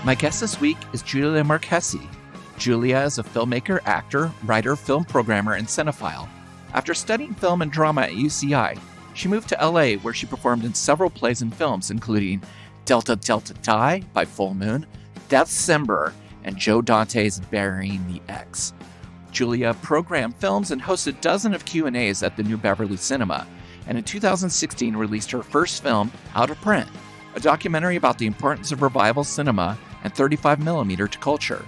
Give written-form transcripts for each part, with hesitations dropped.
My guest this week is Julia Marchese. Julia is a filmmaker, actor, writer, film programmer, and cinephile. After studying film and drama at UCI, she moved to LA, where she performed in several plays and films, including Delta Delta Die by Full Moon, Deathcember, and Joe Dante's Burying the X. Julia programmed films and hosted dozens of Q&As at the New Beverly Cinema, and in 2016 released her first film, Out of Print, a documentary about the importance of revival cinema and 35mm to culture.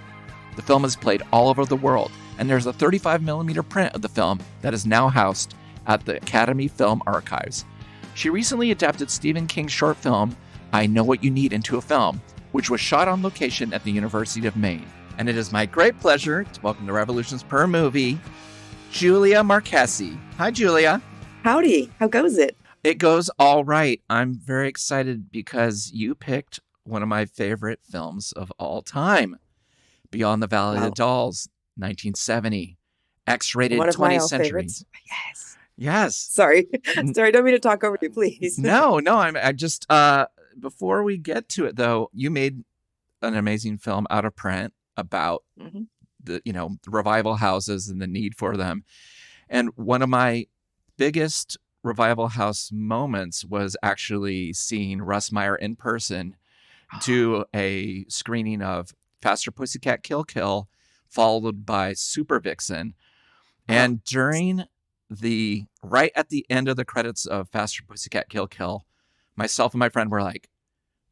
The film is played all over the world, and there's a 35mm print of the film that is now housed at the Academy Film Archives. She recently adapted Stephen King's short film, I Know What You Need, into a film, which was shot on location at the University of Maine. And it is my great pleasure to welcome to Revolutions Per Movie, Julia Marchese. Hi, Julia. Howdy. How goes it? It goes all right. I'm very excited because you picked one of my favorite films of all time, Beyond the Valley of the Dolls, 1970, X-rated 20th century. Favorites. Yes. Yes. Sorry. Sorry, don't mean to talk over you, please. No, I just, before we get to it though, you made an amazing film, Out of Print, about the revival houses and the need for them. And one of my biggest revival house moments was actually seeing Russ Meyer in person do a screening of Faster Pussycat Kill Kill, followed by Super Vixen. And during right at the end of the credits of Faster Pussycat Kill Kill, myself and my friend were like,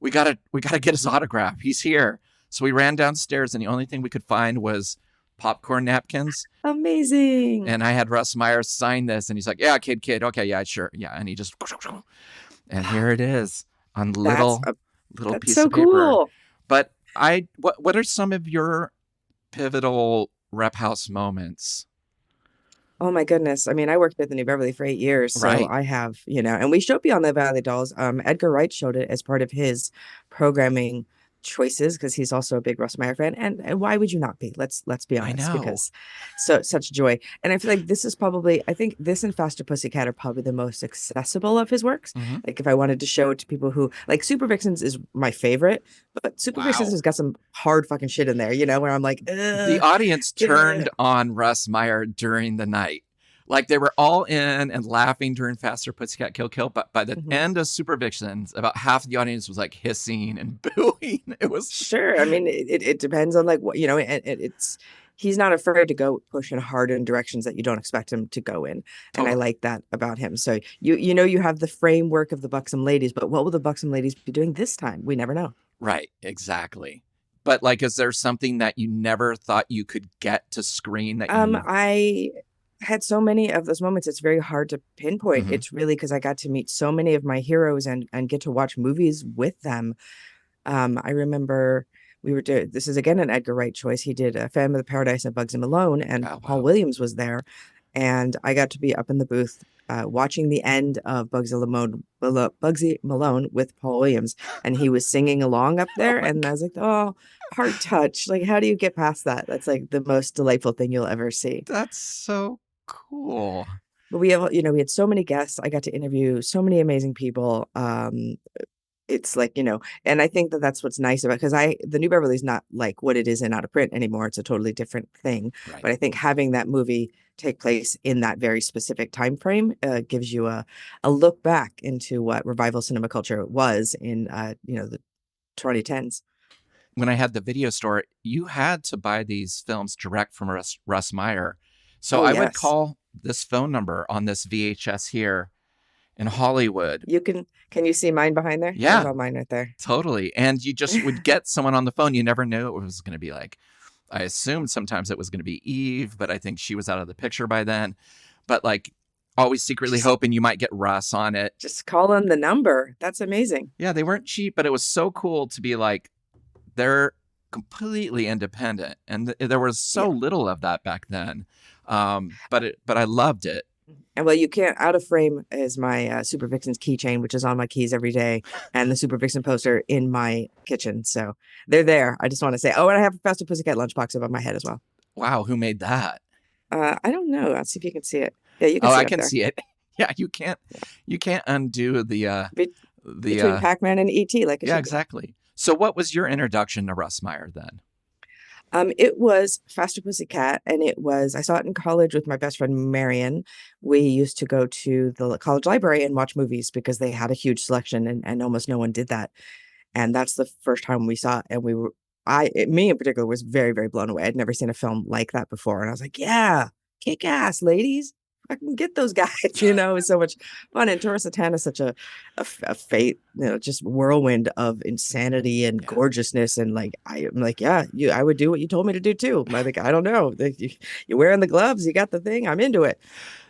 we gotta get his autograph. He's here. So we ran downstairs, and the only thing we could find was popcorn napkins. Amazing. And I had Russ Meyer sign this, and he's like, yeah, kid. Okay, yeah, sure. Yeah. And he just, and here it is on little piece of paper. Cool. But what are some of your pivotal rep house moments? Oh my goodness. I mean, I worked at the New Beverly for 8 years, so right. I have, and we showed Beyond the Valley Dolls. Edgar Wright showed it as part of his programming choices because he's also a big Russ Meyer fan, and why would you not be? Let's be honest, because such joy. And I feel like this is probably, I think this and Faster Pussycat are probably the most accessible of his works. Like if I wanted to show it to people who like, Super Vixens is my favorite, but Super Vixens has got some hard fucking shit in there, where I'm like, the audience turned on Russ Meyer during the night. Like they were all in and laughing during Faster Pussycat Kill Kill, but by the end of Super Vixens, about half of the audience was like hissing and booing. It was sure. I mean, it depends on like what it's. He's not afraid to go pushing hard in directions that you don't expect him to go in, and I like that about him. So you have the framework of the Buxom Ladies, but what will the Buxom Ladies be doing this time? We never know. Right. Exactly. But like, is there something that you never thought you could get to screen? That I had so many of those moments. It's very hard to pinpoint. It's really because I got to meet so many of my heroes and get to watch movies with them. I remember we were doing, this is again an Edgar Wright choice. He did a Phantom of the Paradise and Bugsy Malone, and Paul Williams was there, and I got to be up in the booth watching the end of Bugsy Malone with Paul Williams, and he was singing along up there, and I was like, oh, heart touch. Like, how do you get past that? That's like the most delightful thing you'll ever see. That's so cool. But we have, we had so many guests. I got to interview so many amazing people. It's like, and I think that that's what's nice about, because the New Beverly is not like what it is in Out of Print anymore. It's a totally different thing. Right. But I think having that movie take place in that very specific time frame gives you a look back into what revival cinema culture was in, the 2010s. When I had the video store, you had to buy these films direct from Russ Meyer. So I would call this phone number on this VHS here in Hollywood. Can you see mine behind there? Yeah. There's all mine right there. Totally. And you just would get someone on the phone. You never knew it was going to be like. I assumed sometimes it was going to be Eve, but I think she was out of the picture by then. But like always secretly hoping you might get Russ on it. Just call in the number. That's amazing. Yeah, they weren't cheap, but it was so cool to be like, they're completely independent. And there was so little of that back then. But I loved it. And well, you can't, Out of Frame is my Super Vixen's keychain, which is on my keys every day, and the Super Vixen poster in my kitchen. So they're there. I just want to say, and I have a Faster Pussycat lunchbox above my head as well. Wow. Who made that? I don't know. Let's see if you can see it. Yeah, you can see it. I can see it. Yeah, you can't undo the between Pac-Man and E.T. like it exactly. So what was your introduction to Russ Meyer then? It was Faster Pussycat, and I saw it in college with my best friend Marion. We used to go to the college library and watch movies because they had a huge selection, and almost no one did that. And that's the first time we saw it, and me in particular, was very, very blown away. I'd never seen a film like that before, and I was like, yeah, kick ass, ladies. I can get those guys, it was so much fun. And Torres Satan is such a fate, just whirlwind of insanity and Yeah. gorgeousness. And like, I'm like, yeah, I would do what you told me to do too. I think, I don't know. You're wearing the gloves, you got the thing, I'm into it.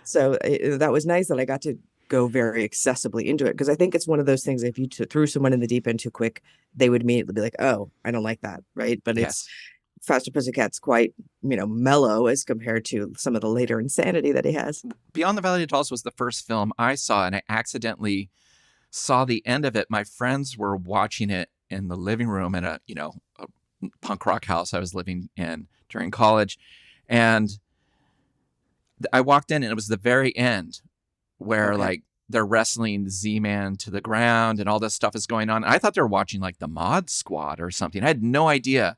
So that was nice that I got to go very accessibly into it, because I think it's one of those things, if you threw someone in the deep end too quick, they would immediately be like, oh, I don't like that, right? But it's Yes. Faster Pussycat's quite, mellow as compared to some of the later insanity that he has. Beyond the Valley of Dolls was the first film I saw, and I accidentally saw the end of it. My friends were watching it in the living room in a punk rock house I was living in during college. And I walked in and it was the very end where Okay. like they're wrestling Z-Man to the ground and all this stuff is going on. I thought they were watching like the Mod Squad or something. I had no idea.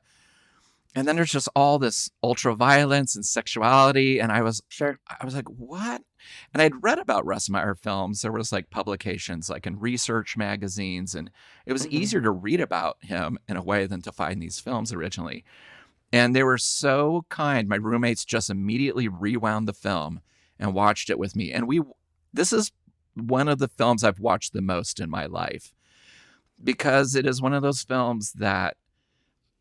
And then there's just all this ultra violence and sexuality. And I was Sure. like, what? And I'd read about Russ Meyer films. There was like publications like in research magazines, and it was Hmm. easier to read about him in a way than to find these films originally. And they were so kind. My roommates just immediately rewound the film and watched it with me. And this is one of the films I've watched the most in my life, because it is one of those films that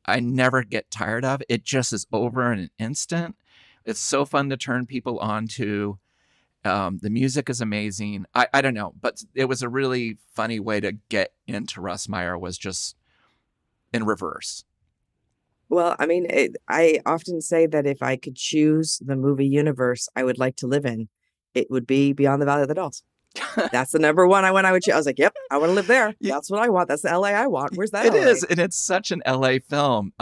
I never get tired of. It just is over in an instant. It's so fun to turn people on to. The music is amazing. I don't know, but it was a really funny way to get into Russ Meyer, was just in reverse. Well, I mean, I often say that if I could choose the movie universe I would like to live in, it would be Beyond the Valley of the Dolls. That's the number one I would choose. I was like, yep, I want to live there. That's what I want. That's the LA I want. Where's that It is, LA? and it's such an LA film.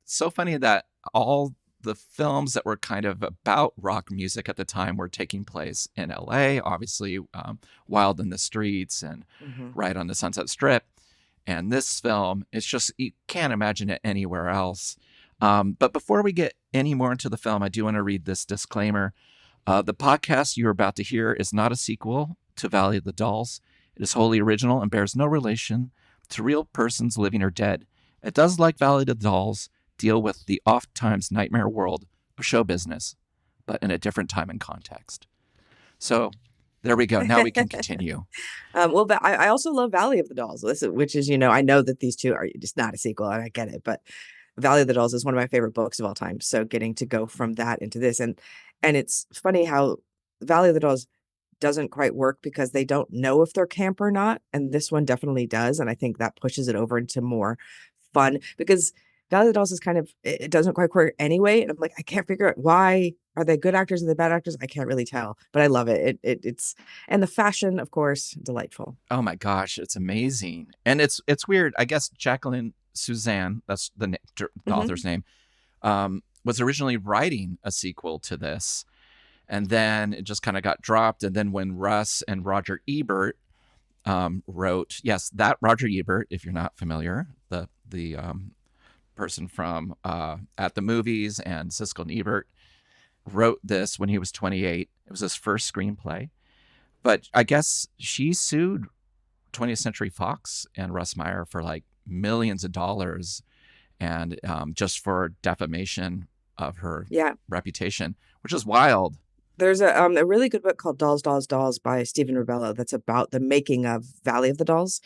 So funny that all the films that were kind of about rock music at the time were taking place in LA. Obviously, Wild in the Streets and Hmm. Right on the Sunset Strip. And this film, it's just, you can't imagine it anywhere else. But before we get any more into the film, I do want to read this disclaimer. The podcast you're about to hear is not a sequel to Valley of the Dolls. It is wholly original and bears no relation to real persons living or dead. It does, like Valley of the Dolls, deal with the oft-times nightmare world of show business, but in a different time and context. So there we go. Now we can continue. Well, but I also love Valley of the Dolls, which is, I know that these two are just not a sequel, and I get it, but Valley of the Dolls is one of my favorite books of all time. So getting to go from that into this, and it's funny how Valley of the Dolls doesn't quite work because they don't know if they're camp or not, and this one definitely does, and I think that pushes it over into more fun, because Valley of the Dolls is kind of, it doesn't quite work anyway, and I'm like, I can't figure out, why are they good actors and they bad actors? I can't really tell, but I love it. It's, and the fashion, of course, delightful. Oh my gosh, it's amazing. And it's weird. I guess Jacqueline Suzanne, that's the Hmm. author's name, was originally writing a sequel to this. And then it just kind of got dropped. And then when Russ and Roger Ebert wrote, yes, that Roger Ebert, if you're not familiar, the person from At the Movies and Siskel and Ebert, wrote this when he was 28. It was his first screenplay. But I guess she sued 20th Century Fox and Russ Meyer for like millions of dollars, and just for defamation of her Yeah. reputation, which is wild. There's a really good book called Dolls, Dolls, Dolls by Stephen Rubello that's about the making of Valley of the Dolls,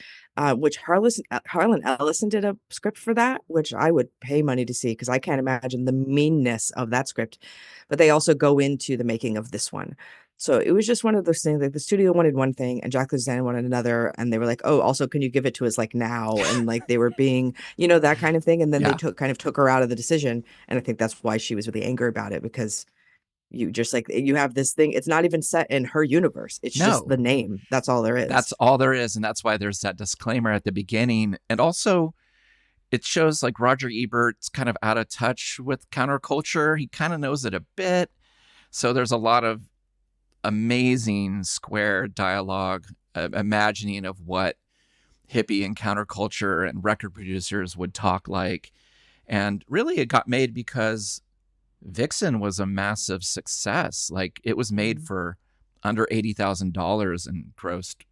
which Harlan Ellison did a script for that, which I would pay money to see, because I can't imagine the meanness of that script. But they also go into the making of this one. So it was just one of those things, like the studio wanted one thing and Jacques Lozanne wanted another. And they were like, oh, also, can you give it to us like now? And like they were being, that kind of thing. And then they Yeah. took her out of the decision. And I think that's why she was really angry about it, because you just, like, you have this thing, it's not even set in her universe, it's just No, the name, that's all there that's is. all there is. And that's why there's that disclaimer at the beginning. And also, it shows like Roger Ebert's kind of out of touch with counterculture. He kind of knows it a bit. So there's a lot of amazing square dialogue, imagining of what hippie and counterculture and record producers would talk like. And really, it got made because Vixen was a massive success. Like, it was made for under $80,000 and grossed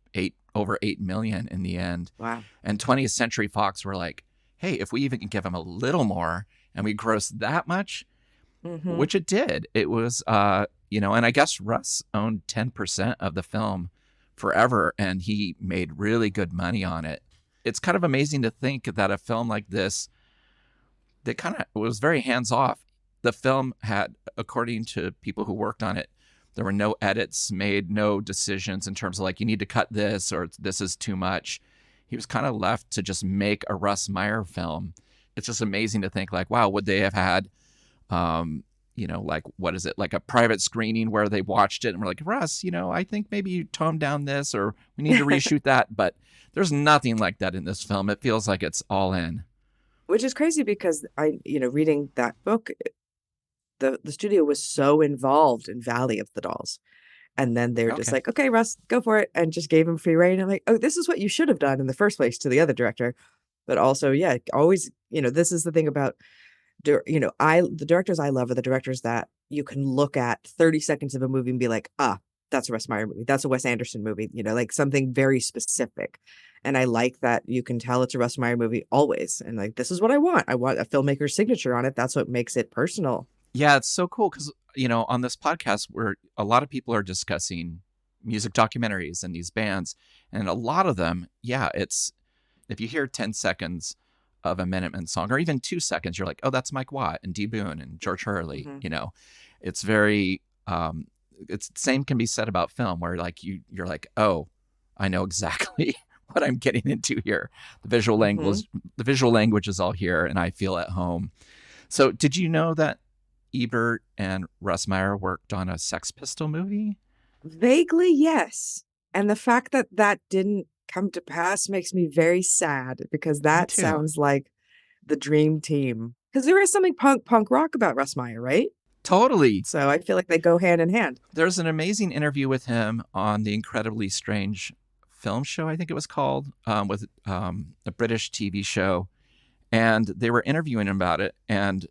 over 8 million in the end. Wow. And 20th Century Fox were like, hey, if we even can give them a little more and we gross that much, which it did. It was, and I guess Russ owned 10% of the film forever, and he made really good money on it. It's kind of amazing to think that a film like this, that kind of was very hands-off. The film had, according to people who worked on it, there were no edits made, no decisions in terms of like, you need to cut this or this is too much. He was kind of left to just make a Russ Meyer film. It's just amazing to think like, wow, would they have had, like, what is it? Like a private screening where they watched it and were like, Russ, I think maybe you tone down this or we need to reshoot that. But there's nothing like that in this film. It feels like it's all in. Which is crazy because reading that book, the studio was so involved in Valley of the Dolls. And then they were just like, okay, Russ, go for it. And just gave him free reign. I'm like, oh, this is what you should have done in the first place to the other director. But also, yeah, always, this is the thing about, the directors I love are the directors that you can look at 30 seconds of a movie and be like, that's a Russ Meyer movie. That's a Wes Anderson movie, like something very specific. And I like that you can tell it's a Russ Meyer movie always. And like, this is what I want. I want a filmmaker's signature on it. That's what makes it personal. Yeah, it's so cool because, on this podcast where a lot of people are discussing music documentaries and these bands, and a lot of them, it's, if you hear 10 seconds of a Minutemen song or even 2 seconds, you're like, oh, that's Mike Watt and D. Boon and George Hurley. It's very, it's the same can be said about film where like you're like, oh, I know exactly what I'm getting into here. The visual language is all here and I feel at home. So did you know that Ebert and Russ Meyer worked on a Sex Pistol movie? Vaguely, yes. And the fact that that didn't come to pass makes me very sad because that sounds like the dream team. Because there is something punk rock about Russ Meyer, right? Totally. So I feel like they go hand in hand. There's an amazing interview with him on the Incredibly Strange Film Show, I think it was called, with a British TV show. And they were interviewing him about it. And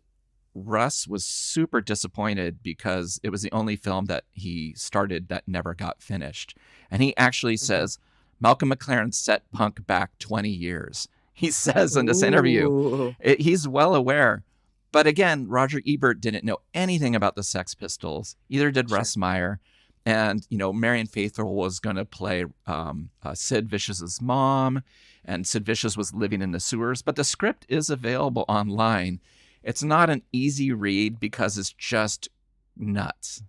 Russ was super disappointed because it was the only film that he started that never got finished. And he actually says, Malcolm McLaren set punk back 20 years. He says in this interview, he's well aware. But again, Roger Ebert didn't know anything about the Sex Pistols. Either did Russ Meyer. And, Marion Faithfull was going to play Sid Vicious's mom. And Sid Vicious was living in the sewers. But the script is available online. It's not an easy read because it's just nuts.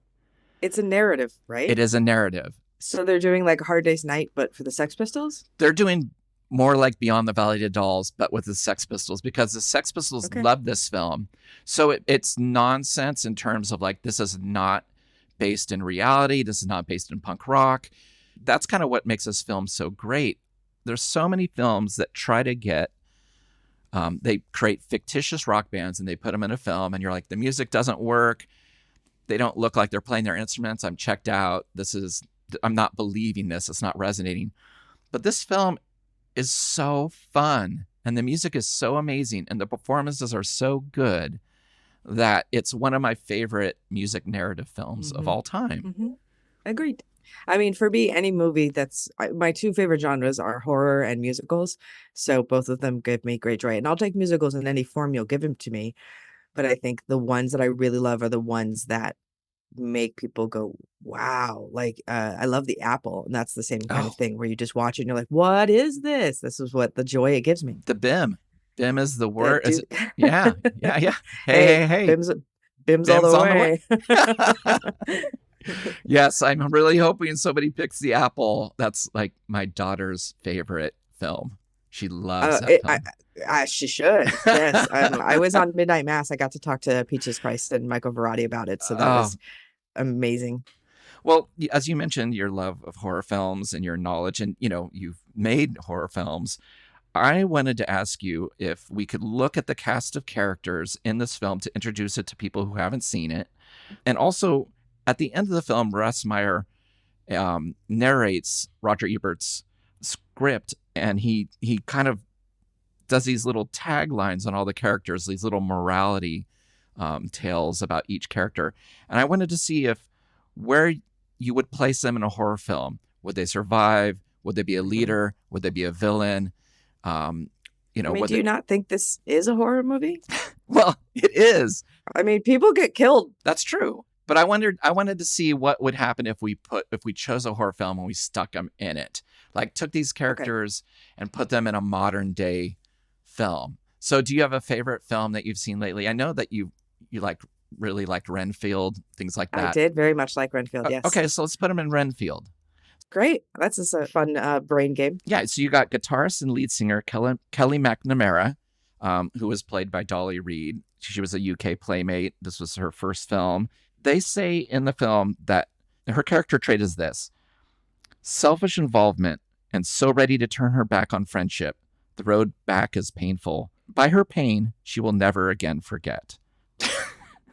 It's a narrative, right? It is a narrative. So they're doing like Hard Day's Night, but for the Sex Pistols? They're doing more like Beyond the Valley of Dolls, but with the Sex Pistols, because the Sex Pistols love this film. So it's nonsense in terms of like, this is not based in reality. This is not based in punk rock. That's kind of what makes this film so great. There's so many films that try to get, they create fictitious rock bands and they put them in a film and you're like, the music doesn't work. They don't look like they're playing their instruments. I'm checked out. I'm not believing this. It's not resonating. But this film is so fun and the music is so amazing and the performances are so good that it's one of my favorite music narrative films of all time. Agreed. I mean, for me, any movie my two favorite genres are horror and musicals. So both of them give me great joy. And I'll take musicals in any form you'll give them to me. But I think the ones that I really love are the ones that make people go, wow. Like, I love The Apple. And that's the same kind of thing where you just watch it and you're like, what is this? This is what the joy it gives me. The BIM. BIM is the word. Yeah. Hey. BIM's all the way. Yes, I'm really hoping somebody picks The Apple. That's like my daughter's favorite film. She loves that film. She should. Yes. I was on Midnight Mass. I got to talk to Peaches Price and Michael Verratti about it. So that was amazing. Well, as you mentioned, your love of horror films and your knowledge, and you've made horror films. I wanted to ask you if we could look at the cast of characters in this film to introduce it to people who haven't seen it, and also. At the end of the film, Russ Meyer narrates Roger Ebert's script and he kind of does these little taglines on all the characters, these little morality tales about each character. And I wanted to see if where you would place them in a horror film. Would they survive? Would they be a leader? Would they be a villain? You know, I mean, do you not think this is a horror movie? Well, it is. I mean, people get killed. That's true. But I wanted to see what would happen if we chose a horror film and we stuck them in it. Like took these characters and put them in a modern day film. So do you have a favorite film that you've seen lately? I know that you really liked Renfield, things like that. I did very much like Renfield, yes. Okay, so let's put them in Renfield. Great. That's just a fun brain game. Yeah, so you got guitarist and lead singer Kelly McNamara, who was played by Dolly Reed. She was a UK playmate. This was her first film. They say in the film that her character trait is this: selfish involvement and so ready to turn her back on friendship. The road back is painful. By her pain, she will never again forget.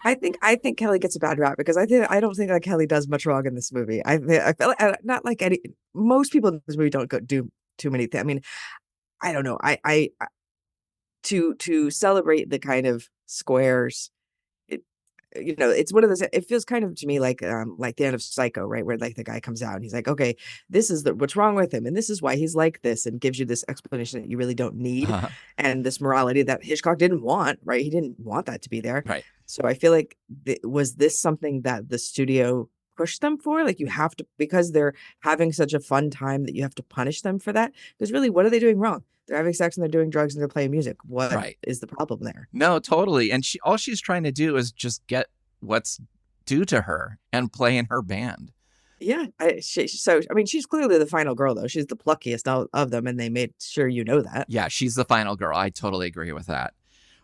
I think Kelly gets a bad rap because I don't think that Kelly does much wrong in this movie. I feel like not like most people in this movie don't do too many things. I mean, I don't know. I to celebrate the kind of squares. It's one of those. It feels kind of to me like the end of Psycho, right? Where like the guy comes out and he's like, okay, this is what's wrong with him, and this is why he's like this, and gives you this explanation that you really don't need, and this morality that Hitchcock didn't want, right? He didn't want that to be there, right? So I feel like was this something that the studio pushed them for? Like you have to, because they're having such a fun time, that you have to punish them for that? Because really, what are they doing wrong? They're having sex and they're doing drugs and they're playing music. What is the problem there? No, totally. And all she's trying to do is just get what's due to her and play in her band. Yeah. She's clearly the final girl, though. She's the pluckiest of them, and they made sure you know that. Yeah, she's the final girl. I totally agree with that.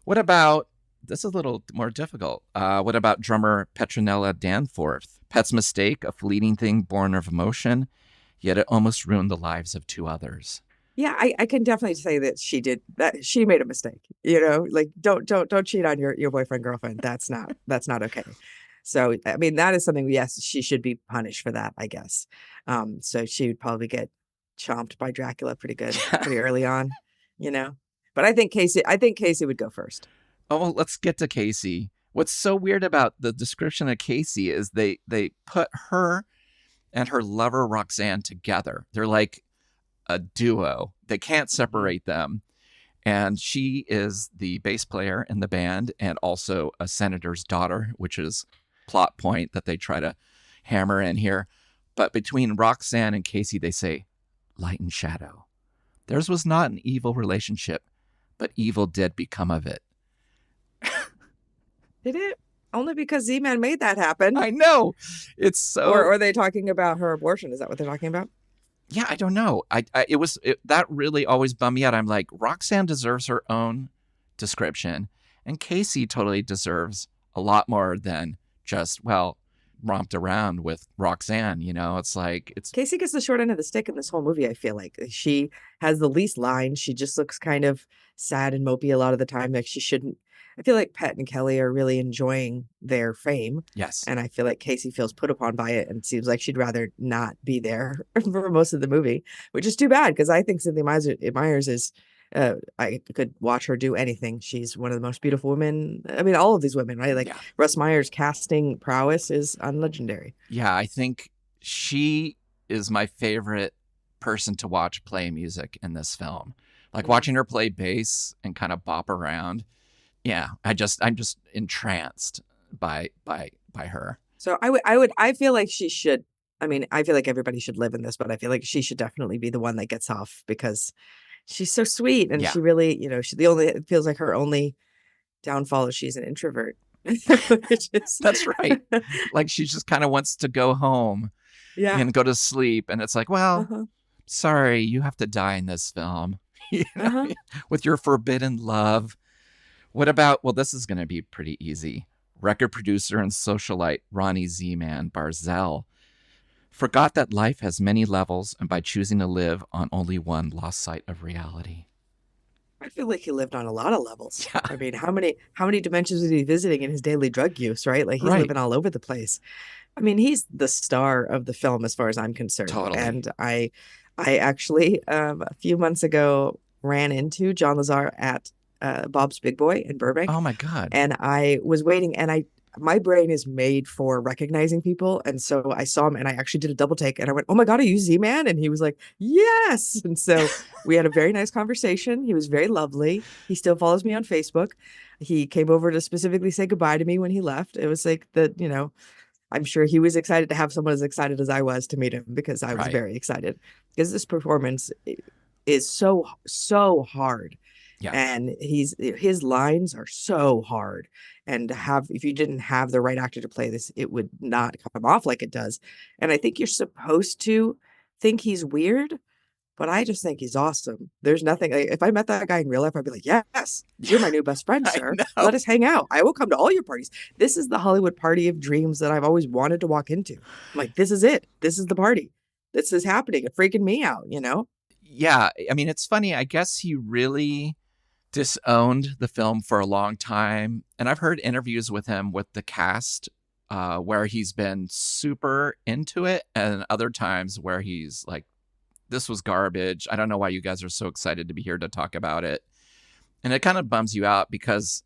What about, this is a little more difficult. What about drummer Petronella Danforth? Pet's mistake, a fleeting thing born of emotion, yet it almost ruined the lives of two others. Yeah, I can definitely say that she did that. She made a mistake, like don't cheat on your boyfriend, girlfriend. That's not okay. So, I mean, that is something, yes, she should be punished for that, I guess. So she would probably get chomped by Dracula pretty early on, but I think Casey would go first. Oh, well, let's get to Casey. What's so weird about the description of Casey is they put her and her lover Roxanne together. They're like a duo. They can't separate them. And she is the bass player in the band and also a senator's daughter, which is plot point that they try to hammer in here. But between Roxanne and Casey, they say light and shadow. Theirs was not an evil relationship, but evil did become of it. Did it? Only because Z-Man made that happen. I know. It's so. Or are they talking about her abortion? Is that what they're talking about? Yeah, I don't know. That really always bummed me out. I'm like, Roxanne deserves her own description, and Casey totally deserves a lot more than just, romped around with Roxanne. It's like Casey gets the short end of the stick in this whole movie. I feel like she has the least lines. She just looks kind of sad and mopey a lot of the time. Like she shouldn't. I feel like Pet and Kelly are really enjoying their fame. Yes. And I feel like Casey feels put upon by it and seems like she'd rather not be there for most of the movie, which is too bad because I think Cynthia Myers is, I could watch her do anything. She's one of the most beautiful women. I mean, all of these women, right? Like Russ Meyer's casting prowess is unlegendary. Yeah, I think she is my favorite person to watch play music in this film. Like watching her play bass and kind of bop around. Yeah, I'm just entranced by her. So I feel like she should. I mean, I feel like everybody should live in this, but I feel like she should definitely be the one that gets off because she's so sweet and she really, it feels like her only downfall is she's an introvert. That's right. Like she just kind of wants to go home, and go to sleep, and it's like, sorry, you have to die in this film, with your forbidden love. What about, this is going to be pretty easy. Record producer and socialite Ronnie Z-Man Barzell forgot that life has many levels, and by choosing to live on only one, lost sight of reality. I feel like he lived on a lot of levels. Yeah. I mean, how many dimensions was he visiting in his daily drug use, right? Like he's living all over the place. I mean, he's the star of the film as far as I'm concerned. Totally. And I I actually, a few months ago, ran into John Lazar at Bob's Big Boy in Burbank, Oh my God. and I was waiting, and my brain is made for recognizing people, and so I saw him, and I actually did a double take, and I went, "Oh my God, are you Z-Man?" And he was like, "Yes." And so we had a very nice conversation. He was very lovely. He still follows me on Facebook. He came over to specifically say goodbye to me when he left. It was like that, I'm sure he was excited to have someone as excited as I was to meet him because I was Right. very excited because this performance is so hard, Yeah. and his lines are so hard, and to have, if you didn't have the right actor to play this, it would not come off like it does. And I think you're supposed to think he's weird, but I just think he's awesome. There's nothing like, if I met that guy in real life, I'd be like, yes, you're my new best friend, I sir. know. Let us hang out. I will come to all your parties. This is the Hollywood party of dreams that I've always wanted to walk into. I'm like, this is it. This is the party. This is happening. It's freaking me out. Yeah. I mean, it's funny. I guess he really disowned the film for a long time. And I've heard interviews with him with the cast where he's been super into it, and other times where he's like, this was garbage. I don't know why you guys are so excited to be here to talk about it. And it kind of bums you out because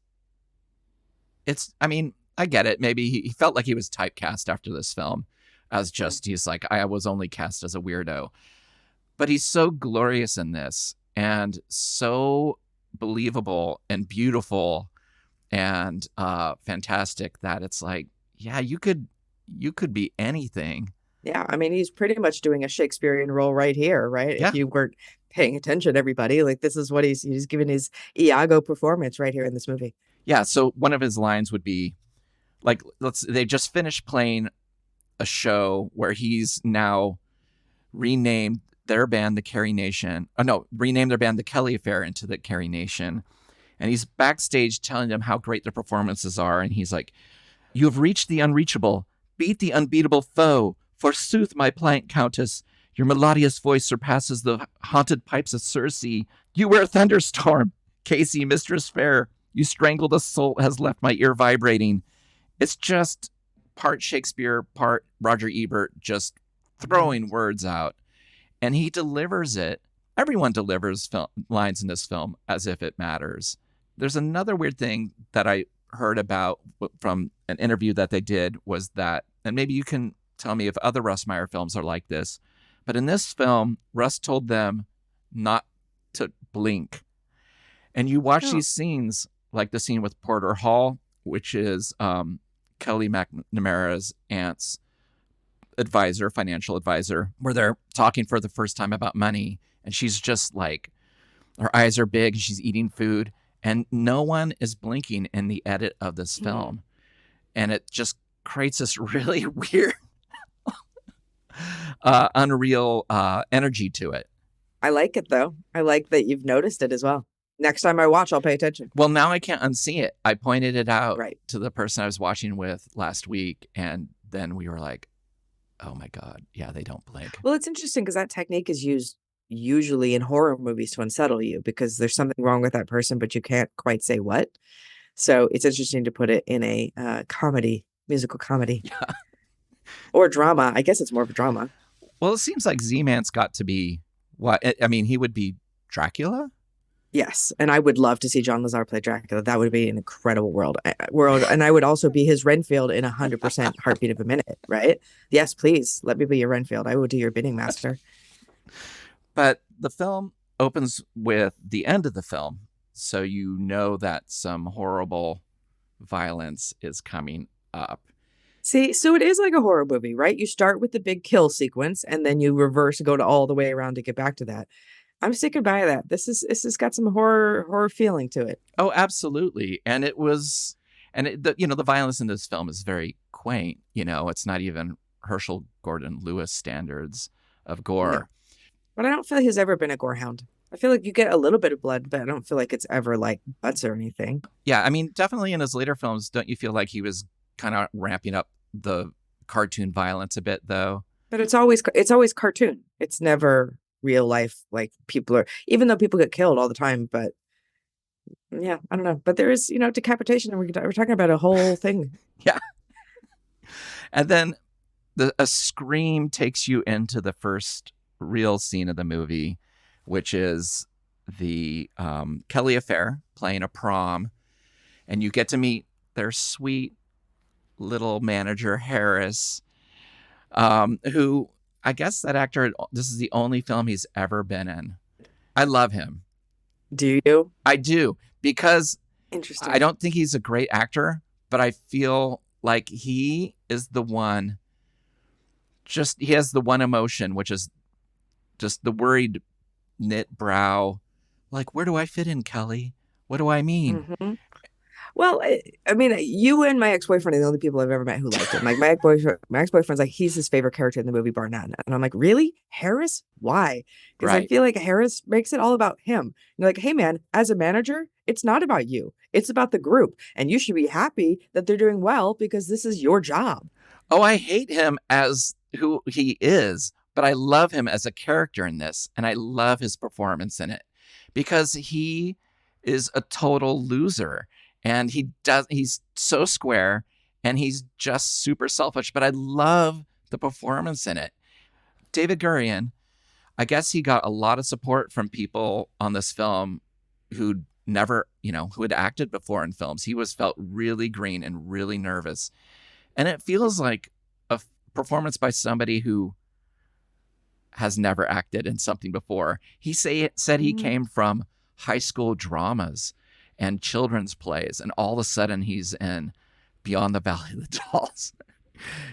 I mean, I get it. Maybe he felt like he was typecast after this film as just, he's like, I was only cast as a weirdo. But he's so glorious in this and so believable and beautiful and fantastic that it's like, yeah, you could be anything. Yeah, I mean, he's pretty much doing a Shakespearean role right here, right? Yeah. If you weren't paying attention, everybody, like this is what he's giving his Iago performance right here in this movie. Yeah. So one of his lines would be like, they just finished playing a show where he's now renamed their band the Carrie Nation. Oh no, renamed their band the Kelly Affair into the Carrie Nation. And he's backstage telling them how great their performances are. And he's like, "You have reached the unreachable, beat the unbeatable foe. Forsooth, my pliant countess, your melodious voice surpasses the haunted pipes of Circe. You were a thunderstorm, Casey, mistress fair. You strangled a soul has left my ear vibrating." It's just part Shakespeare, part Roger Ebert, just throwing words out. And he delivers it. Everyone delivers lines in this film as if it matters. There's another weird thing that I heard about from an interview that they did was that, and maybe you can tell me if other Russ Meyer films are like this, but in this film, Russ told them not to blink. And you watch these scenes, like the scene with Porter Hall, which is Kelly McNamara's aunt's advisor, financial advisor, where they're talking for the first time about money. And she's just like, her eyes are big, and she's eating food, and no one is blinking in the edit of this film. And it just creates this really weird, unreal energy to it. I like it though. I like that you've noticed it as well. Next time I watch, I'll pay attention. Well, now I can't unsee it. I pointed it out Right. to the person I was watching with last week, and then we were like, oh my God, yeah, they don't blink. Well, it's interesting because that technique is used usually in horror movies to unsettle you because there's something wrong with that person, but you can't quite say what. So it's interesting to put it in a comedy, musical comedy. Yeah. Or drama. I guess it's more of a drama. Well, it seems like Z-Man's got to be what? I mean, he would be Dracula? Yes, and I would love to see John Lazar play Dracula. That would be an incredible world. And I would also be his Renfield in 100% heartbeat of a minute, right? Yes, please let me be your Renfield. I will do your bidding, master. But the film opens with the end of the film, so you know that some horrible violence is coming up. See, so it is like a horror movie, right? You start with the big kill sequence, and then you reverse, go to all the way around to get back to that. I'm sticking by that. This has got some horror feeling to it. Oh, absolutely. And it was, and the violence in this film is very quaint. It's not even Herschel Gordon Lewis standards of gore. No. But I don't feel like he's ever been a gorehound. I feel like you get a little bit of blood, but I don't feel like it's ever like butts or anything. Yeah, I mean, definitely in his later films, don't you feel like he was kind of ramping up the cartoon violence a bit, though? But it's always cartoon. It's never real life, like even though people get killed all the time, but yeah, I don't know. But there is, decapitation, and we're talking about a whole thing. Yeah. And then a scream takes you into the first real scene of the movie, which is the Kelly affair, playing a prom, and you get to meet their sweet little manager Harris, who I guess that actor. This is the only film he's ever been in. I love him. Do you? I do, because Interesting. I don't think he's a great actor, but I feel like he is the one. Just he has the one emotion, which is just the worried knit brow. Like, where do I fit in, Kelly? What do I mean? Mm-hmm. Well, I mean, you and my ex-boyfriend are the only people I've ever met who liked him. Like my ex-boyfriend's like, he's his favorite character in the movie, bar none. And I'm like, really? Harris? Why? Because I Right. feel like Harris makes it all about him. And you're like, hey man, as a manager, it's not about you. It's about the group. And you should be happy that they're doing well because this is your job. Oh, I hate him as who he is, but I love him as a character in this, and I love his performance in it because he is a total loser, and he's so square, and he's just super selfish, but I love the performance in it. David Gurion, I guess he got a lot of support from people on this film who'd never, who had acted before in films. He felt really green and really nervous. And it feels like a performance by somebody who has never acted in something before. He said he came from high school dramas and children's plays, and all of a sudden he's in Beyond the Valley of the Dolls.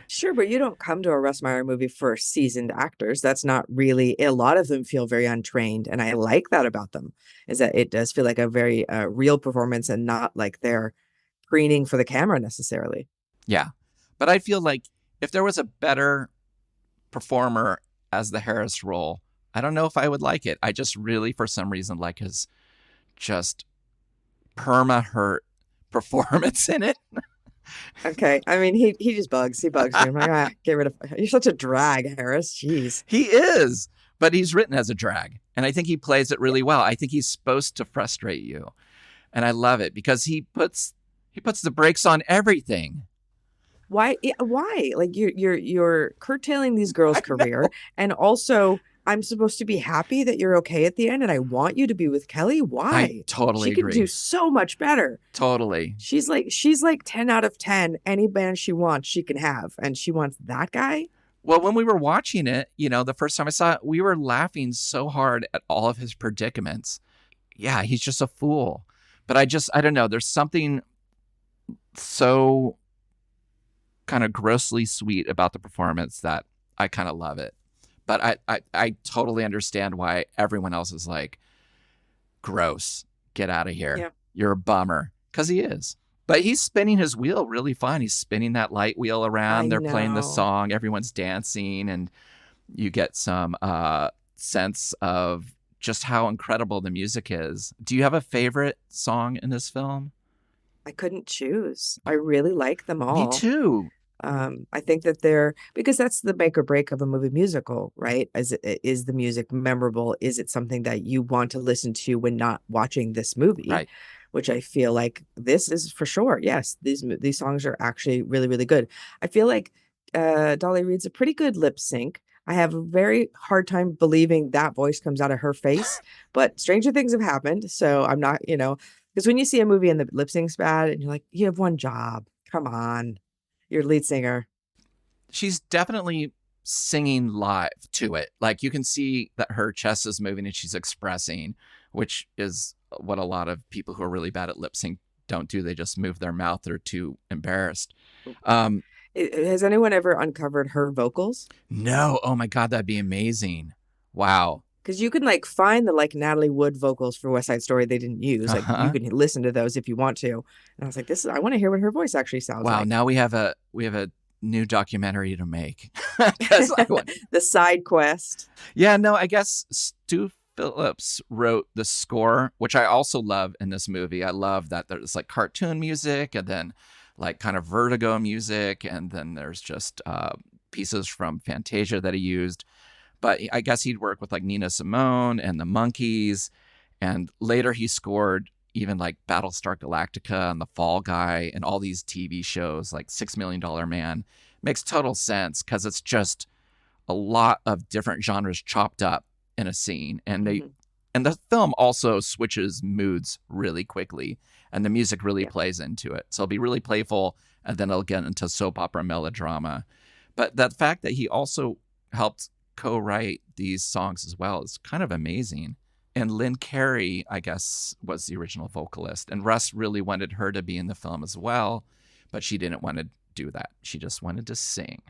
Sure, but you don't come to a Russ Meyer movie for seasoned actors. That's not really, a lot of them feel very untrained. And I like that about them, is that it does feel like a very real performance and not like they're preening for the camera necessarily. Yeah. But I feel like if there was a better performer as the Harris role, I don't know if I would like it. I just really, for some reason, like his just perma-hurt performance in it. Okay. I mean, he just bugs. He bugs me. I'm like, get rid of. You're such a drag, Harris. Jeez. He is, but he's written as a drag. And I think he plays it really well. I think he's supposed to frustrate you. And I love it because he puts the brakes on everything. Why? Why? Like you're curtailing these girls' career, and also I'm supposed to be happy that you're okay at the end, and I want you to be with Kelly. Why? I totally agree. She can do so much better. Totally. She's like 10 out of 10. Any man she wants, she can have, and she wants that guy. Well, when we were watching it, the first time I saw it, we were laughing so hard at all of his predicaments. Yeah, he's just a fool. But I don't know. There's something so kind of grossly sweet about the performance that I kind of love it. But I totally understand why everyone else is like, gross, get out of here. Yeah. You're a bummer. Because he is. But he's spinning his wheel really fun. He's spinning that light wheel around. They're playing the song. Everyone's dancing. And you get some sense of just how incredible the music is. Do you have a favorite song in this film? I couldn't choose. I really like them all. Me too. I think that because that's the make or break of a movie musical, right? Is the music memorable? Is it something that you want to listen to when not watching this movie? Right. Which I feel like this is for sure. Yes, these songs are actually really, really good. I feel like Dolly Reed's a pretty good lip sync. I have a very hard time believing that voice comes out of her face, but stranger things have happened. So I'm not, because when you see a movie and the lip sync's bad and you're like, you have one job. Come on. You're lead singer. She's definitely singing live to it. Like you can see that her chest is moving and she's expressing, which is what a lot of people who are really bad at lip sync don't do. They just move their mouth. They're too embarrassed. Has anyone ever uncovered her vocals? No. Oh my God, that'd be amazing. Wow. Because you can find the Natalie Wood vocals for West Side Story they didn't use. You can listen to those if you want to. And I was like, I want to hear what her voice actually sounds like. Wow, now we have a new documentary to make. The side quest. Yeah, no, I guess Stu Phillips wrote the score, which I also love in this movie. I love that there's cartoon music and then kind of Vertigo music, and then there's just pieces from Fantasia that he used. But I guess he'd work with Nina Simone and the Monkees, and later he scored even Battlestar Galactica and The Fall Guy and all these TV shows like $6 Million Man. Makes total sense because it's just a lot of different genres chopped up in a scene, and Mhm. and the film also switches moods really quickly, and the music really Yeah. plays into it. So it'll be really playful, and then it'll get into soap opera melodrama. But the fact that he also helped co-write these songs as well is kind of amazing. And Lynn Carey, I guess, was the original vocalist, and Russ really wanted her to be in the film as well, but she didn't want to do that. She just wanted to sing.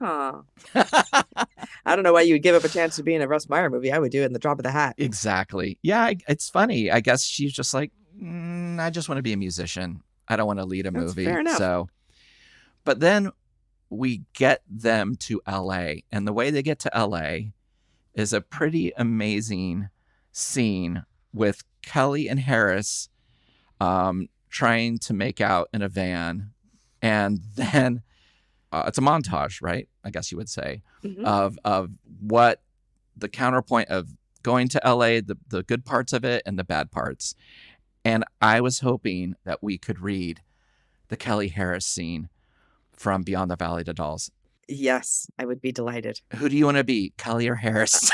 Aw. I don't know why you would give up a chance to be in a Russ Meyer movie. I would do it in the drop of the hat. Exactly. Yeah, it's funny. I guess she's just like, I just want to be a musician. I don't want to lead a That's movie. fair enough. So, but then we get them to LA, and the way they get to LA is a pretty amazing scene with Kelly and Harris trying to make out in a van, and then it's a montage, right? I guess you would say, Mhm. of what the counterpoint of going to LA, the good parts of it and the bad parts. And I was hoping that we could read the Kelly Harris scene from Beyond the Valley to Dolls. Yes, I would be delighted. Who do you want to be, Kelly or Harris?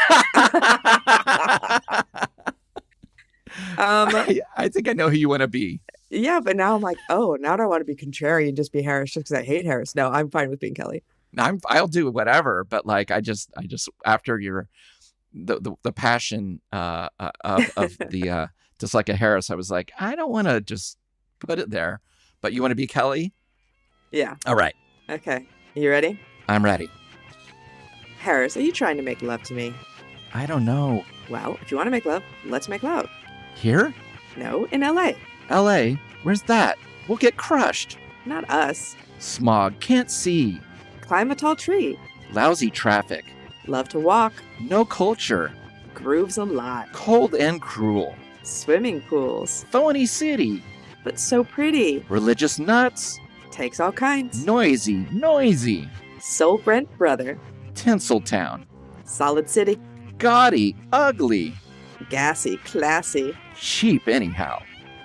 I think I know who you want to be. Yeah, but now I'm like, oh, now I don't want to be contrary and just be Harris just because I hate Harris. No, I'm fine with being Kelly. I'll do whatever, but like I just after your the passion of the just like a Harris, I was like, I don't want to just put it there, but you want to be Kelly? Yeah. All right. Okay. You ready? I'm ready. Harris, are you trying to make love to me? I don't know. Well, if you want to make love, let's make love. Here? No, in LA. LA? Where's that? We'll get crushed. Not us. Smog, can't see. Climb a tall tree. Lousy traffic. Love to walk. No culture. Grooves a lot. Cold and cruel. Swimming pools. Phony city. But so pretty. Religious nuts. Takes all kinds. Noisy. Soul Brent brother. Tinseltown. Solid city. Gaudy, ugly. Gassy, classy. Cheap anyhow.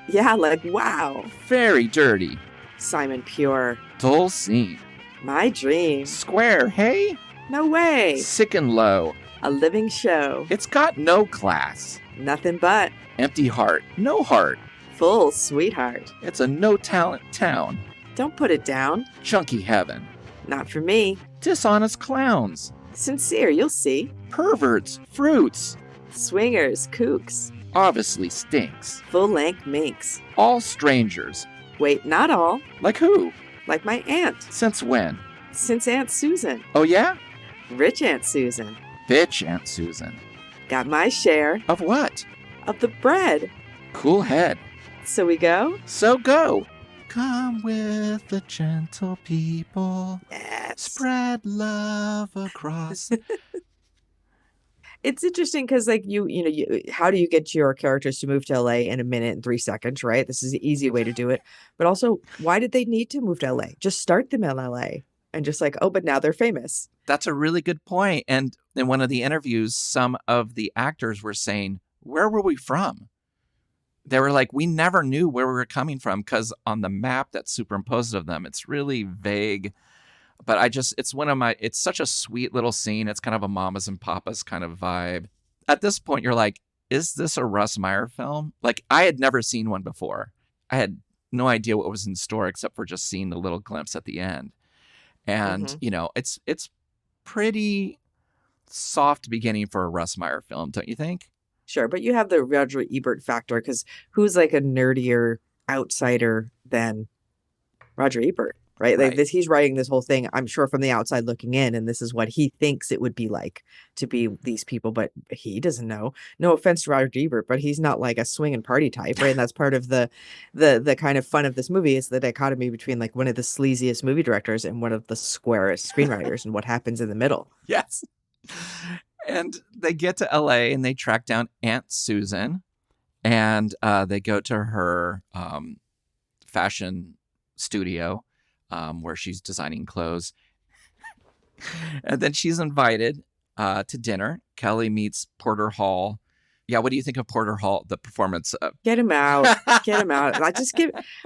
Yeah, like wow. Very dirty. Simon Pure. Dull scene. My dream. Square, hey? No way. Sick and low. A living show. It's got no class. Nothing but. Empty heart, no heart. Full sweetheart. It's a no-talent town. Don't put it down. Chunky heaven. Not for me. Dishonest clowns. Sincere, you'll see. Perverts, fruits. Swingers, kooks. Obviously stinks. Full-length minks. All strangers. Wait, not all. Like who? Like my aunt. Since when? Since Aunt Susan. Oh yeah? Rich Aunt Susan. Bitch, Aunt Susan. Got my share Of what? of the bread. Cool head. So we go? So go. Come with the gentle people. Yes. Spread love across. It's interesting because, like, how do you get your characters to move to LA in a minute and 3 seconds, right? This is the easy way to do it. But also, why did they need to move to LA? Just start them in LA and just like, oh, but now they're famous. That's a really good point. And in one of the interviews, some of the actors were saying, where were we from? They were like, we never knew where we were coming from because on the map that's superimposed of them, it's really vague. But it's such a sweet little scene. It's kind of a mamas and papas kind of vibe. At this point, you're like, is this a Russ Meyer film? Like, I had never seen one before. I had no idea what was in store except for just seeing the little glimpse at the end. And, it's pretty soft beginning for a Russ Meyer film, don't you think? Sure, but you have the Roger Ebert factor because who's like a nerdier outsider than Roger Ebert, right? Like Right. he's writing this whole thing, I'm sure, from the outside looking in, and this is what he thinks it would be like to be these people, but he doesn't know. No offense to Roger Ebert, but he's not like a swing and party type, right? And that's part of the kind of fun of this movie is the dichotomy between like one of the sleaziest movie directors and one of the squarest screenwriters and what happens in the middle. Yes. And they get to LA and they track down Aunt Susan and they go to her fashion studio where she's designing clothes. And then she's invited to dinner. Kelly meets Porter Hall. Yeah, what do you think of Porter Hall, the performance? Get him out. Get him out.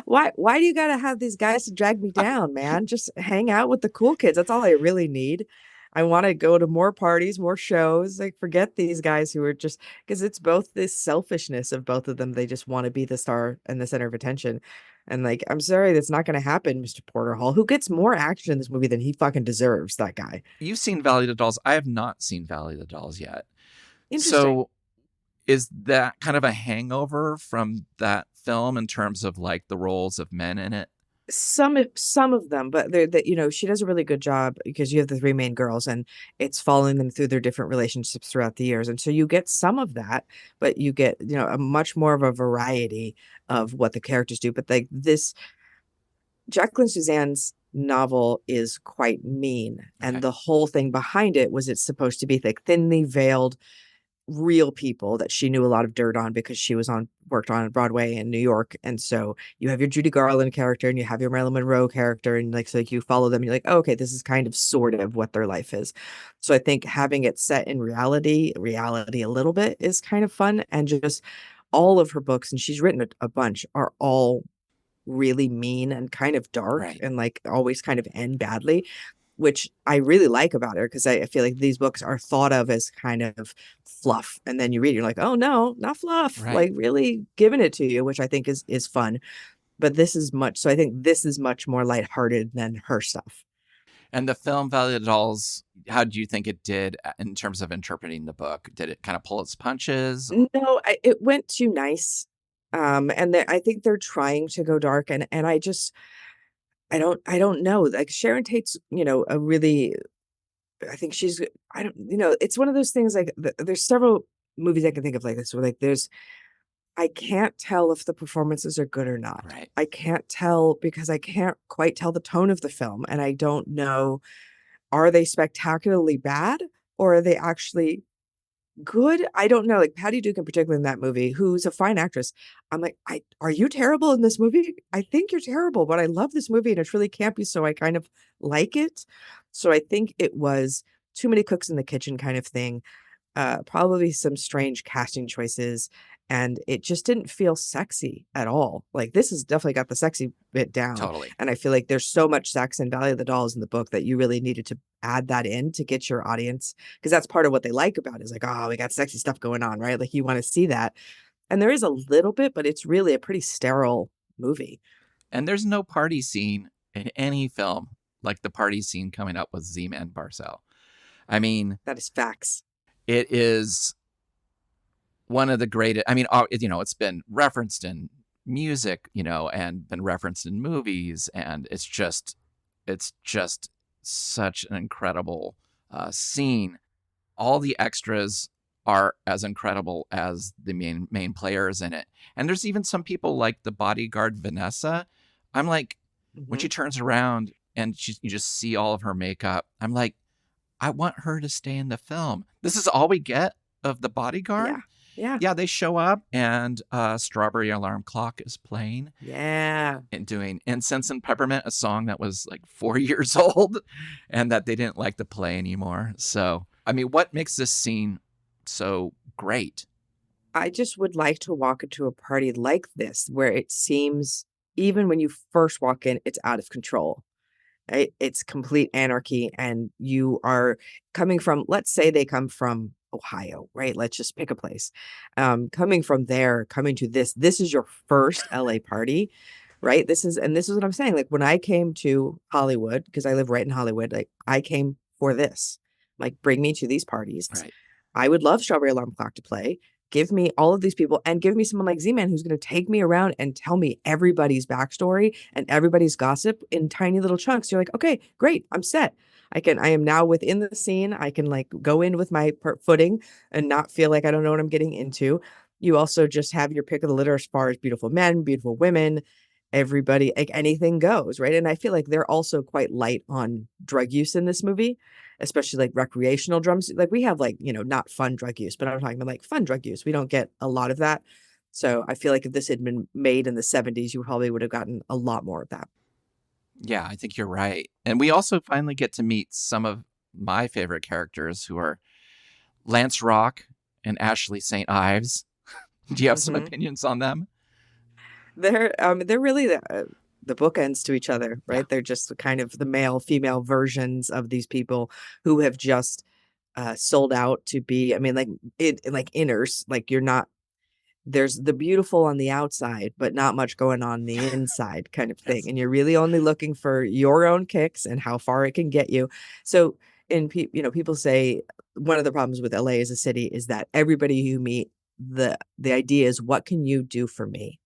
Why do you got to have these guys to drag me down, man? Just hang out with the cool kids. That's all I really need. I want to go to more parties, more shows. Like, forget these guys who are just, because it's both this selfishness of both of them. They just want to be the star and the center of attention. And like, I'm sorry, that's not going to happen, Mr. Porter Hall, who gets more action in this movie than he fucking deserves, that guy. You've seen Valley of the Dolls. I have not seen Valley of the Dolls yet. Interesting. So is that kind of a hangover from that film in terms of like the roles of men in it? Some of them, but they're that, she does a really good job because you have the three main girls and it's following them through their different relationships throughout the years, and so you get some of that, but you get a much more of a variety of what the characters do. But like this, Jacqueline Suzanne's novel is quite mean, and Okay. the whole thing behind it was it's supposed to be like thinly veiled real people that she knew a lot of dirt on because she was on worked on Broadway in New York. And so you have your Judy Garland character and you have your Marilyn Monroe character, and like so like you follow them, you're like, oh, okay, this is kind of sort of what their life is. So I think having it set in reality a little bit is kind of fun. And just all of her books, and she's written a bunch, are all really mean and kind of dark Right. and like always kind of end badly, which I really like about her because I feel like these books are thought of as kind of fluff. And then you read it, you're like, oh no, not fluff, Right. like really giving it to you, which I think is fun. But this is much so I think this is much more lighthearted than her stuff. And the film Valley of the Dolls, how do you think it did in terms of interpreting the book? Did it kind of pull its punches? No, it went too nice. And I think they're trying to go dark, and I don't know. Like Sharon Tate's, a really I think she's I don't it's one of those things like there's several movies I can think of like this where like there's I can't tell if the performances are good or not. Right. I can't tell because I can't quite tell the tone of the film, and I don't know, are they spectacularly bad or are they actually good? I don't know. Like Patty Duke in particular in that movie, who's a fine actress. I'm like, are you terrible in this movie? I think you're terrible, but I love this movie and it's really campy, so I kind of like it. So I think it was too many cooks in the kitchen kind of thing. Probably some strange casting choices, and it just didn't feel sexy at all. Like this has definitely got the sexy bit down, Totally. and I feel like there's so much sex in Valley of the Dolls in the book that you really needed to add that in to get your audience, because that's part of what they like about it is like, oh, we got sexy stuff going on, right? Like you want to see that, and there is a little bit, but it's really a pretty sterile movie. And there's no party scene in any film like the party scene coming up with Z-Man Barcel. I mean, That is facts. it is one of the greatest. I mean, it's been referenced in music, and been referenced in movies, and it's just such an incredible scene. All the extras are as incredible as the main players in it, and there's even some people like the bodyguard Vanessa. I'm like, when Mm-hmm. she turns around and you just see all of her makeup, I'm like, I want her to stay in the film. This is all we get of the bodyguard. Yeah. Yeah. Yeah, they show up and Strawberry Alarm Clock is playing Yeah. and doing Incense and Peppermint, a song that was like 4 years old and that they didn't like to play anymore. So, I mean, what makes this scene so great? I just would like to walk into a party like this where it seems, even when you first walk in, it's out of control. Right? It's complete anarchy, and you are coming from, let's say they come from Ohio, right? Let's just pick a place. Coming from there, coming to this is your first LA party, right? This is what I'm saying. Like when I came to Hollywood, because I live right in Hollywood, like I came for this. Like bring me to these parties. Right. I would love Strawberry Alarm Clock to play. Give me all of these people and give me someone like Z-Man who's going to take me around and tell me everybody's backstory and everybody's gossip in tiny little chunks. You're like, okay, great, I'm set. I am now within the scene. I can like go in with my footing and not feel like I don't know what I'm getting into. You also just have your pick of the litter as far as beautiful men, beautiful women, everybody, like anything goes, right? And I feel like they're also quite light on drug use in this movie, especially like recreational drums. Like we have like, not fun drug use, but I'm talking about like fun drug use. We don't get a lot of that. So I feel like if this had been made in the 70s, you probably would have gotten a lot more of that. Yeah, I think you're right. And we also finally get to meet some of my favorite characters who are Lance Rock and Ashley St. Ives. Do you have some Hmm. opinions on them? They're really the bookends to each other, Yeah. right? They're just kind of the male female versions of these people who have just sold out to be, I mean, like inners, like you're not, there's the beautiful on the outside, but not much going on the inside kind of thing. Yes. And you're really only looking for your own kicks and how far it can get you. So people say one of the problems with LA as a city is that everybody you meet, the idea is, what can you do for me?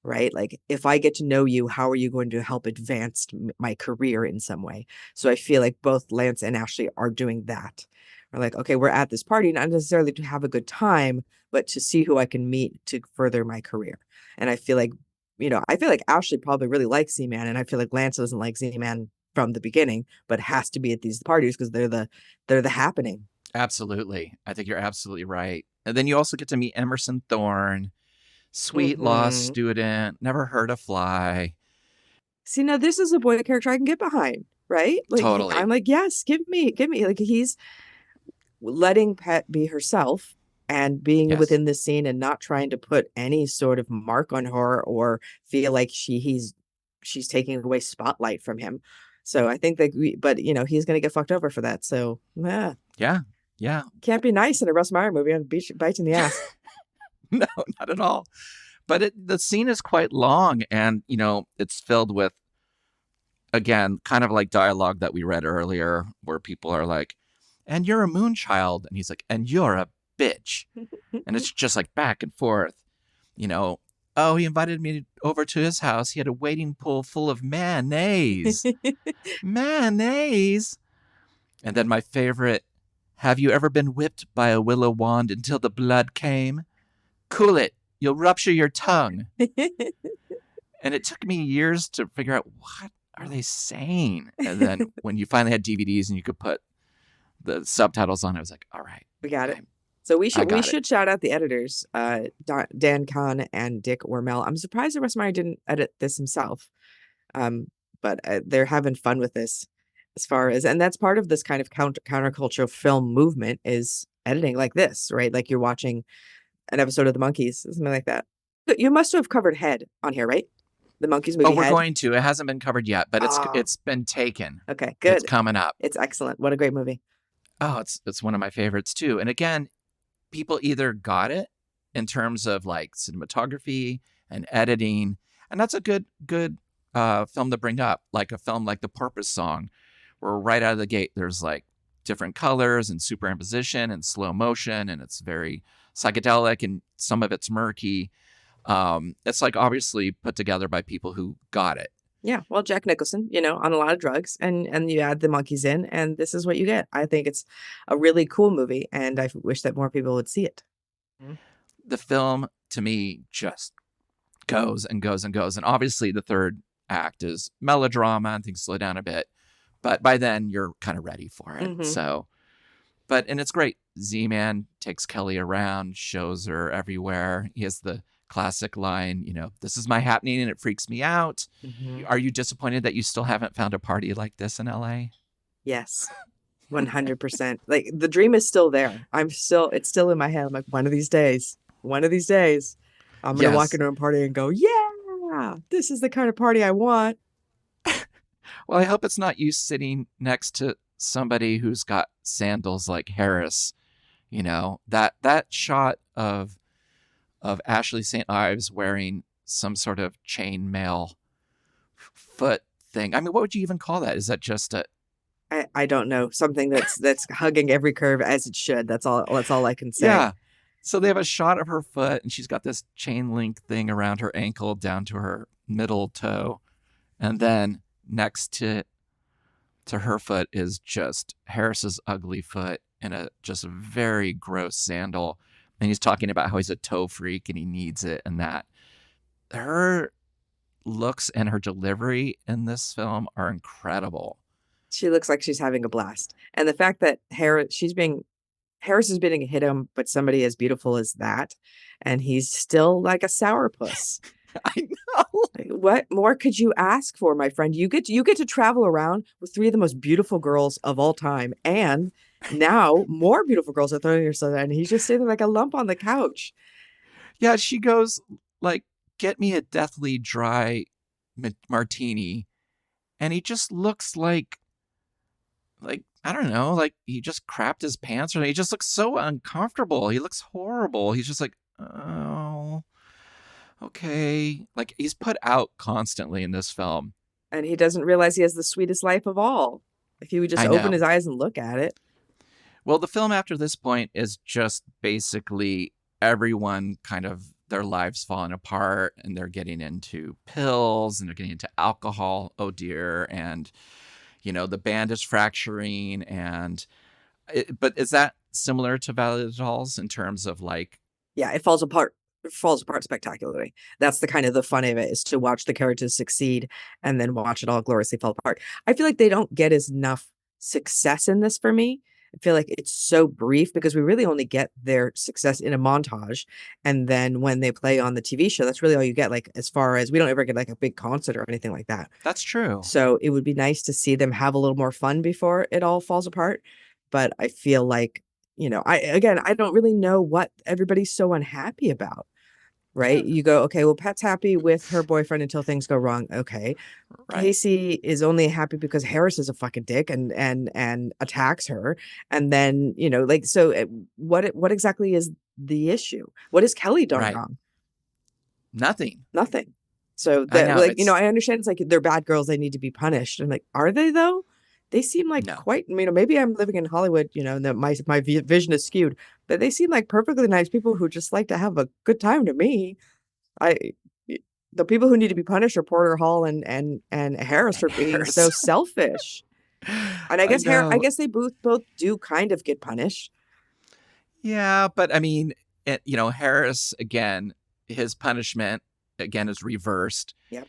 Right? Like, if I get to know you, how are you going to help advance my career in some way? So I feel like both Lance and Ashley are doing that. We're like, okay, we're at this party, not necessarily to have a good time, but to see who I can meet to further my career. And I feel like, I feel like Ashley probably really likes Z-Man, and I feel like Lance doesn't like Z-Man from the beginning, but has to be at these parties because they're the happening. Absolutely. I think you're absolutely right. And then you also get to meet Emerson Thorne, sweet law Hmm. student, never hurt a fly. See, now this is a boy character I can get behind, right? Like I'm Totally. like, yes, give me. Like, he's letting Pet be herself and being Yes. within the scene and not trying to put any sort of mark on her or feel like she's taking away spotlight from him. So I think that but he's gonna get fucked over for that. So yeah, Yeah. Yeah. can't be nice in a Russ Meyer movie on beach bites in the ass. No, not at all. But the scene is quite long, and it's filled with, again, kind of like dialogue that we read earlier, where people are like, "And you're a moon child," and he's like, "And you're a bitch," and it's just like back and forth. You know, oh, he invited me over to his house. He had a waiting pool full of mayonnaise, mayonnaise, and then my favorite. Have you ever been whipped by a willow wand until the blood came? Cool it. You'll rupture your tongue. And it took me years to figure out, what are they saying? And then when you finally had DVDs and you could put the subtitles on, I was like, all right, We got it. okay, So I we got it. should shout out the editors, Dan Kahn and Dick Wormel. I'm surprised that Russ Meyer didn't edit this himself. Um, but they're having fun with this, as far as, and that's part of this kind of countercultural film movement, is editing like this, right? Like you're watching an episode of The Monkees, something like that. But you must have covered Head on here, right? The Monkees Oh, movie we're Head. going to. It hasn't been covered yet, but Oh, it's been taken. okay, It's good. coming up. It's excellent. What a great movie. Oh, it's one of my favorites too. And again, people either got it in terms of like cinematography and editing, and that's a good film to bring up, like a film like The Porpoise Song, where right out of the gate there's like different colors and superimposition and slow motion, and it's very psychedelic and some of it's murky. It's like obviously put together by people who got it. Yeah, well, Jack Nicholson, on a lot of drugs, and you add the monkeys in, and this is what you get. I think it's a really cool movie, and I wish that more people would see it. The film to me just goes and goes and goes, and obviously the third act is melodrama and things slow down a bit, but by then you're kind of ready for it. Mm-hmm. So, and it's great. Z-Man takes Kelly around, shows her everywhere. He has the classic line, this is my happening and it freaks me out. Mm-hmm. Are you disappointed that you still haven't found a party like this in LA? Yes, 100%. Like, the dream is still there. It's still in my head. I'm like, one of these days, I'm gonna walk Yes. into a party and go, yeah, this is the kind of party I want. Well, I hope it's not you sitting next to somebody who's got sandals like Harris. That shot of Ashley St. Ives wearing some sort of chainmail foot thing. I mean, what would you even call that? Is that just a I don't know, something that's hugging every curve as it should. That's all I can say. Yeah. So they have a shot of her foot, and she's got this chain link thing around her ankle down to her middle toe, and then next to her foot is just Harris's ugly foot in a just very gross sandal. And he's talking about how he's a toe freak and he needs it, and that her looks and her delivery in this film are incredible. She looks like she's having a blast. And the fact that Harris is being hit him, but somebody as beautiful as that, and he's still like a sourpuss. I know. Like, what more could you ask for, my friend? You get to travel around with three of the most beautiful girls of all time, and now more beautiful girls are throwing yourself, and he's just sitting like a lump on the couch. Yeah, she goes like, "Get me a deathly dry martini, and he just looks like I don't know, like he just crapped his pants, or he just looks so uncomfortable. He looks horrible. He's just like, oh, okay. Like he's put out constantly in this film. And he doesn't realize he has the sweetest life of all. If he would just I open know. his eyes and look at it. Well, the film after this point is just basically everyone kind of their lives falling apart, and they're getting into pills and they're getting into alcohol. Oh dear. And, the band is fracturing. But is that similar to Valley of the Dolls in terms of like, Yeah, it falls apart. It falls apart spectacularly. That's the kind of the fun of it, is to watch the characters succeed and then watch it all gloriously fall apart. I feel like they don't get enough success in this for me. I feel like it's so brief because we really only get their success in a montage. And then when they play on the TV show, that's really all you get. Like, as far as we don't ever get like a big concert or anything like that. that's true. So it would be nice to see them have a little more fun before it all falls apart. But I feel like, I don't really know what everybody's so unhappy about. Right? You go, okay, well, Pat's happy with her boyfriend until things go wrong. Okay. Right. Casey is only happy because Harris is a fucking dick and attacks her. And then, what exactly is the issue? What has Kelly done wrong? Nothing. So that, I understand it's like they're bad girls, they need to be punished. And like, are they though? They seem like quite, maybe I'm living in Hollywood, and that my vision is skewed, but they seem like perfectly nice people who just like to have a good time to me. The people who need to be punished are Porter Hall and Harris for being so selfish. And I guess they both do kind of get punished. Yeah, but I mean, Harris, again, his punishment again is reversed. Yep.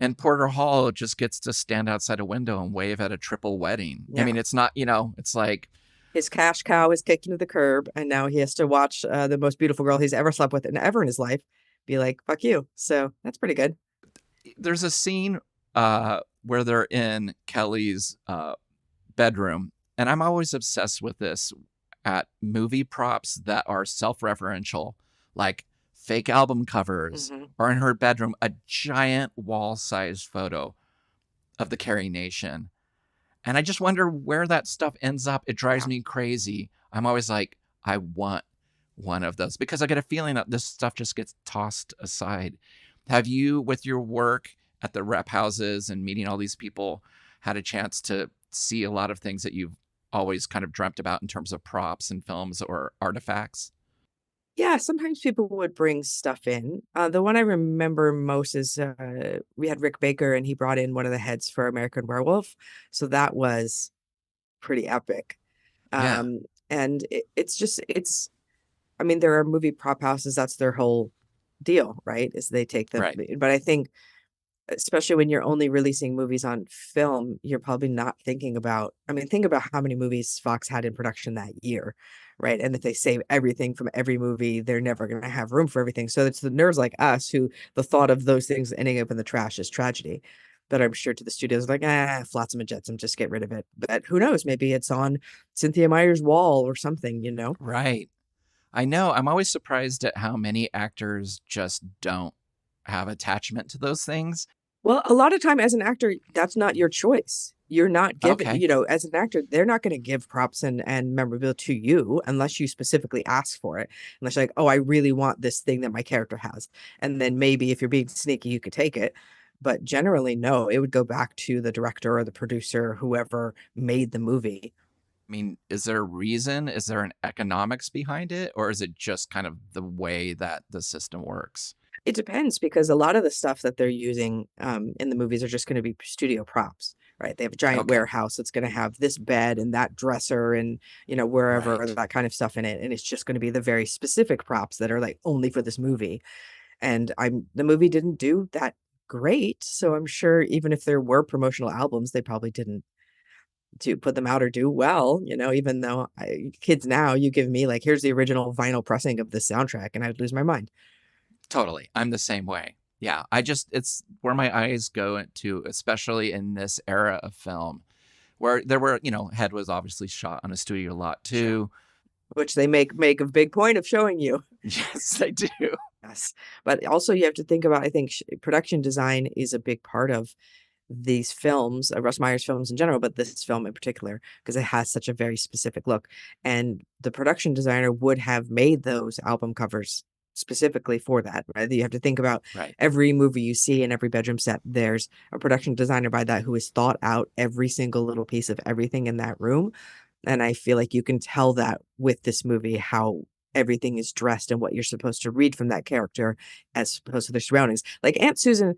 And Porter Hall just gets to stand outside a window and wave at a triple wedding. Yeah. I mean, it's not, it's like his cash cow is kicked into the curb, and now he has to watch the most beautiful girl he's ever slept with and ever in his life be like, fuck you. So that's pretty good. There's a scene where they're in Kelly's bedroom, and I'm always obsessed with this at movie props that are self-referential, like fake album covers, or in her bedroom, a giant wall-sized photo of the Carrie Nation. And I just wonder where that stuff ends up. It drives me crazy. I'm always like, I want one of those, because I get a feeling that this stuff just gets tossed aside. Have you, with your work at the rep houses and meeting all these people, had a chance to see a lot of things that you've always kind of dreamt about in terms of props and films or artifacts? Yeah, sometimes people would bring stuff in. The one I remember most is we had Rick Baker, and he brought in one of the heads for American Werewolf. So that was pretty epic. And I mean, there are movie prop houses, that's their whole deal, right? Is they take them. Right. But I think, especially when you're only releasing movies on film, you're probably not thinking about, think about how many movies Fox had in production that year, right? And if they save everything from every movie, they're never going to have room for everything. So it's the nerds like us who the thought of those things ending up in the trash is tragedy. But I'm sure to the studios, like, flotsam and jetsam, just get rid of it. But who knows? Maybe it's on Cynthia Meyer's wall or something, Right. I know. I'm always surprised at how many actors just don't have attachment to those things. Well, a lot of time as an actor, that's not your choice. You're not giving, as an actor, they're not going to give props and memorabilia to you unless you specifically ask for it. Unless you're like, oh, I really want this thing that my character has. And then maybe if you're being sneaky, you could take it. But generally, no, it would go back to the director or the producer, whoever made the movie. I mean, is there a reason? Is there an economics behind it? Or is it just kind of the way that the system works? It depends, because a lot of the stuff that they're using in the movies are just going to be studio props, right? They have a giant warehouse that's going to have this bed and that dresser and, wherever that kind of stuff in it. And it's just going to be the very specific props that are like only for this movie. And the movie didn't do that great. So I'm sure even if there were promotional albums, they probably didn't to put them out or do well, even though kids now, you give me like, here's the original vinyl pressing of the soundtrack, and I'd lose my mind. Totally. I'm the same way. Yeah. It's where my eyes go to, especially in this era of film where there were, Head was obviously shot on a studio lot too. Which they make a big point of showing you. Yes, they do. Yes. But also you have to think about, I think production design is a big part of these films, Russ Meyer's films in general, but this film in particular, because it has such a very specific look. And the production designer would have made those album covers specifically for that, right? You have to think about Right. every movie you see in every bedroom set, there's a production designer by that who has thought out every single little piece of everything in that room. And I feel like you can tell that with this movie, how everything is dressed and what you're supposed to read from that character as opposed to their surroundings. Like Aunt Susan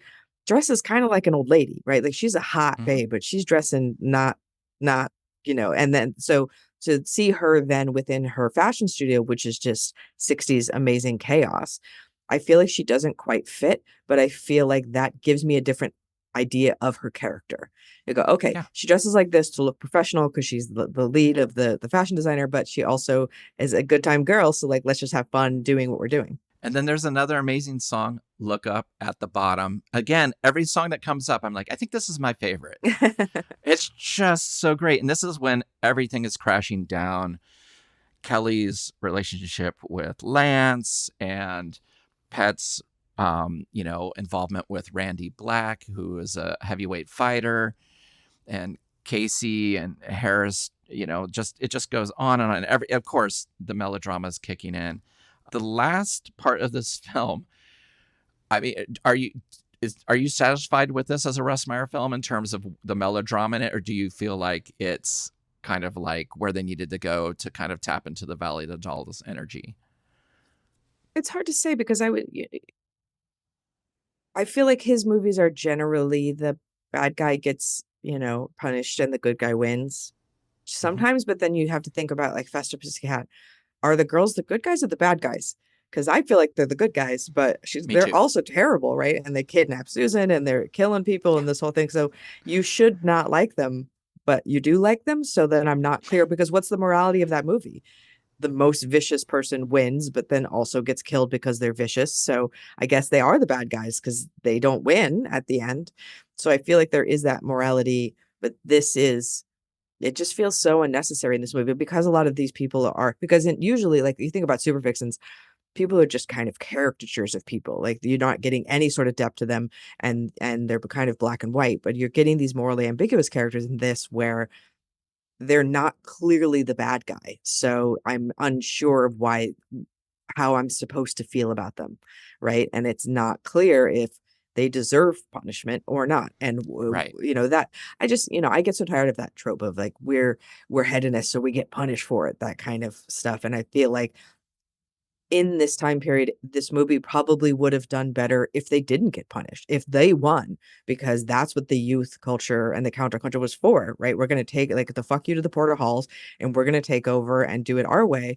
dresses kind of like an old lady, right? Like she's a hot Hmm. babe, but she's dressing not, and then so to see her then within her fashion studio, which is just 60s amazing chaos, I feel like she doesn't quite fit, but I feel like that gives me a different idea of her character. You go, okay, Yeah. she dresses like this to look professional because she's the lead of the fashion designer, but she also is a good time girl. So like, let's just have fun doing what we're doing. And then there's another amazing song, Look Up at the Bottom. Again, every song that comes up, I'm like, I think this is my favorite. It's just so great. And this is when everything is crashing down. Kelly's relationship with Lance and Pet's, involvement with Randy Black, who is a heavyweight fighter, and Casey and Harris, it just goes on and on. Of course, the melodrama is kicking in. The last part of this film, I mean, are you satisfied with this as a Russ Meyer film in terms of the melodrama in it, or do you feel like it's kind of like where they needed to go to kind of tap into the Valley of the Dolls energy? It's hard to say because I feel like his movies are generally the bad guy gets, punished and the good guy wins Hmm. sometimes, but then you have to think about like Faster Pussycat. Are the girls the good guys or the bad guys? Because I feel like they're the good guys, but Me they're too. also terrible, right? And they kidnap Susan and they're killing people Yeah. and this whole thing. So you should not like them, but you do like them. So then I'm not clear because what's the morality of that movie? The most vicious person wins, but then also gets killed because they're vicious. So I guess they are the bad guys because they don't win at the end. So I feel like there is that morality, but it just feels so unnecessary in this movie because a lot of these people are, because usually, like you think about super vixens, people are just kind of caricatures of people. Like you're not getting any sort of depth to them, and they're kind of black and white, but you're getting these morally ambiguous characters in this where they're not clearly the bad guy. So I'm unsure of how I'm supposed to feel about them, right? And it's not clear if they deserve punishment or not. And Right. that I just, I get so tired of that trope of like we're hedonists, so we get punished for it, that kind of stuff. And I feel like in this time period, this movie probably would have done better if they didn't get punished, if they won, because that's what the youth culture and the counterculture was for, right? We're going to take like the fuck you to the porter halls and we're going to take over and do it our way.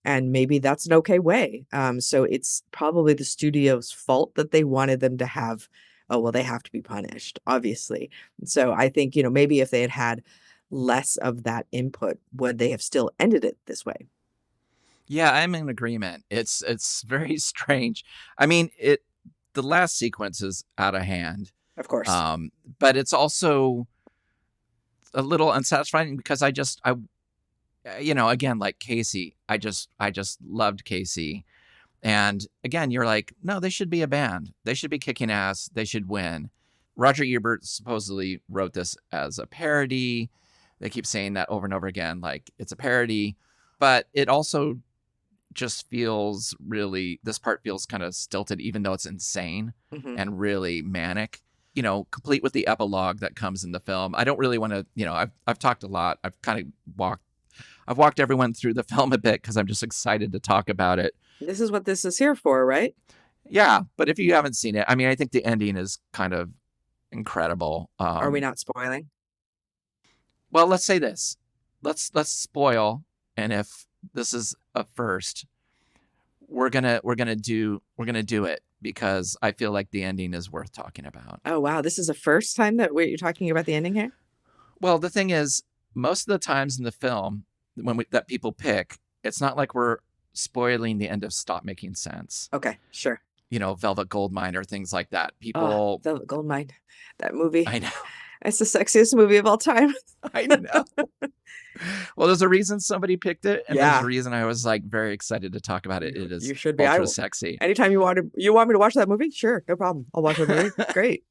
And maybe that's an okay way. So it's probably the studio's fault that they wanted them to have, oh, well, they have to be punished, obviously. So I think, maybe if they had had less of that input, would they have still ended it this way? Yeah, I'm in agreement. It's very strange. I mean, the last sequence is out of hand. Of course. Um, but it's also a little unsatisfying because again, like Casey, I just loved Casey. And again, you're like, no, they should be a band. They should be kicking ass. They should win. Roger Ebert supposedly wrote this as a parody. They keep saying that over and over again, like it's a parody. But it also just feels really, this part feels kind of stilted, even though it's insane Hmm. and really manic. Complete with the epilogue that comes in the film. I don't really want to, I've talked a lot. I've walked everyone through the film a bit because I'm just excited to talk about it. This is what this is here for, right? Yeah, but if you haven't seen it, I mean, I think the ending is kind of incredible. Are we not spoiling? Well, let's say this. Let's spoil, and if this is a first, we're gonna do it because I feel like the ending is worth talking about. Oh, wow. This is the first time that you're talking about the ending here? Well, the thing is, most of the times in the film that people pick, it's not like we're spoiling the end of Stop Making Sense. Okay, sure. Velvet Goldmine or things like that. Oh, People, the Goldmine, that movie. I know, It's the sexiest movie of all time. I know. Well, there's a reason somebody picked it, and there's Yeah, a reason I was like very excited to talk about it. It is you should be. I ultra will. sexy. Anytime you want me to watch that movie? Sure, no problem. I'll watch that movie. Great.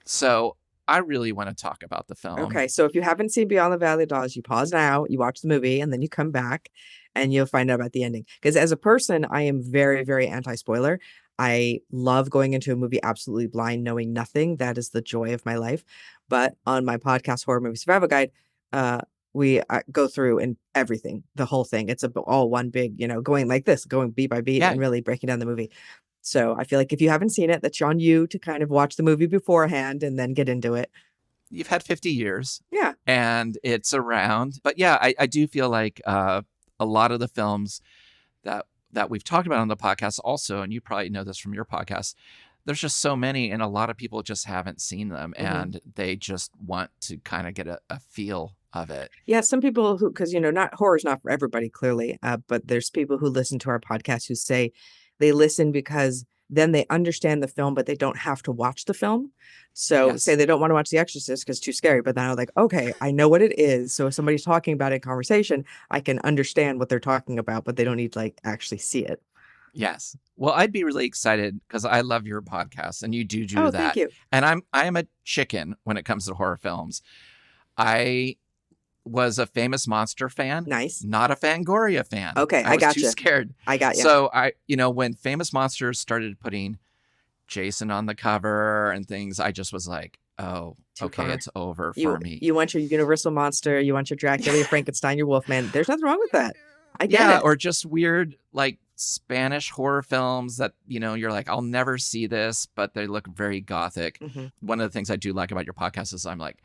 So I really want to talk about the film. Okay, so if you haven't seen Beyond the Valley of Dolls, you pause now, you watch the movie, and then you come back and you'll find out about the ending. Because as a person, I am very, very anti-spoiler. I love going into a movie absolutely blind, knowing nothing. That is the joy of my life. But on my podcast, Horror Movie Survival Guide, we go through and everything, the whole thing. It's all one big, going like this, going beat by beat Yeah. and really breaking down the movie. So I feel like if you haven't seen it, that's on you to kind of watch the movie beforehand and then get into it. You've had 50 years. Yeah. And it's around. But yeah, I do feel like a lot of the films that we've talked about on the podcast also, and you probably know this from your podcast, there's just so many, and a lot of people just haven't seen them, and they just want to kind of get a feel of it. Yeah, some people who, because, not horror's not for everybody, clearly, but there's people who listen to our podcast who say they listen because then they understand the film, but they don't have to watch the film. So say they don't want to watch The Exorcist because it's too scary, but then I'm like, okay, I know what it is. So if somebody's talking about it in conversation, I can understand what they're talking about, but they don't need to like actually see it. Yes. Well, I'd be really excited because I love your podcast and you do that. Thank you. And I am a chicken when it comes to horror films. I was a Famous Monster fan. Nice. Not a Fangoria fan. Okay, I got was too scared. I got you. So when Famous Monsters started putting Jason on the cover and things, I just was like, oh, okay, it's over for me. You want your Universal monster, you want your Dracula, your Frankenstein, your Wolfman. There's nothing wrong with that. I get it. Or just weird like Spanish horror films that, you're like, I'll never see this, but they look very gothic. One of the things I do like about your podcast is I'm like,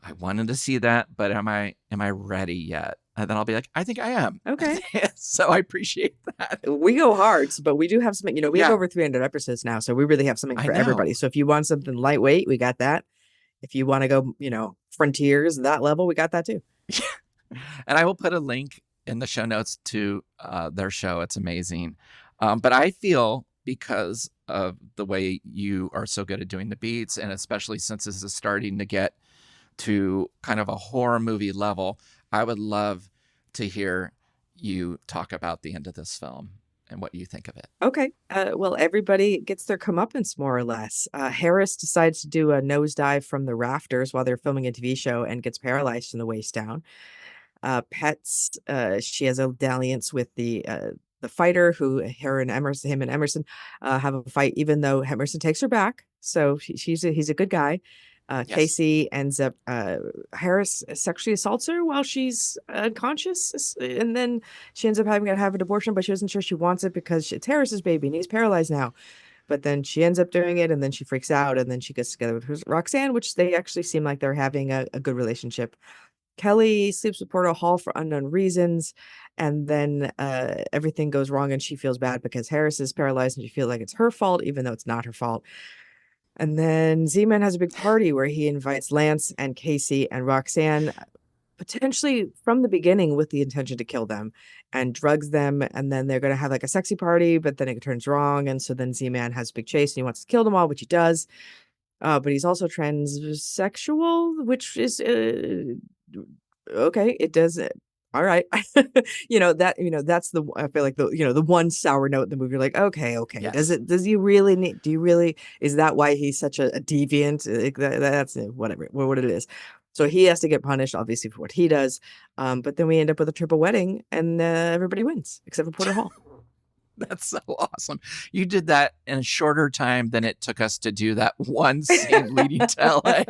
I wanted to see that, but am I ready yet? And then I'll be like, I think I am. Okay. So I appreciate that. We go hard, but we do have something, we have over 300 episodes now. So we really have something for everybody. So if you want something lightweight, we got that. If you want to go, frontiers, that level, we got that too. And I will put a link in the show notes to their show. It's amazing. But I feel because of the way you are so good at doing the beats, and especially since this is starting to get to kind of a horror movie level, I would love to hear you talk about the end of this film and what you think of it. Okay. Well, everybody gets their comeuppance, more or less. Harris decides to do a nosedive from the rafters while they're filming a TV show and gets paralyzed from the waist down. Pets, she has a dalliance with the fighter who him and Emerson have a fight, even though Emerson takes her back. So he's a good guy. Casey ends up, Harris sexually assaults her while she's unconscious. And then she ends up having to have an abortion, but she wasn't sure she wants it because it's Harris's baby and he's paralyzed now. But then she ends up doing it and then she freaks out and then she gets together with Roxanne, which they actually seem like they're having a good relationship. Kelly sleeps with Porter Hall for unknown reasons. And then everything goes wrong and she feels bad because Harris is paralyzed and she feels like it's her fault, even though it's not her fault. And then Z-Man has a big party where he invites Lance and Casey and Roxanne, potentially from the beginning with the intention to kill them, and drugs them. And then they're going to have like a sexy party, but then it turns wrong. And so then Z-Man has a big chase and he wants to kill them all, which he does. But he's also transsexual, which is okay. It does it. All right. That's the, I feel like the one sour note in the movie. You're like, okay. Yes. Does he really need, is that why he's such a deviant? That's whatever, what it is. So he has to get punished, obviously, for what he does. But then we end up with a triple wedding and everybody wins except for Porter Hall. That's so awesome. You did that in a shorter time than it took us to do that one scene leading to LA.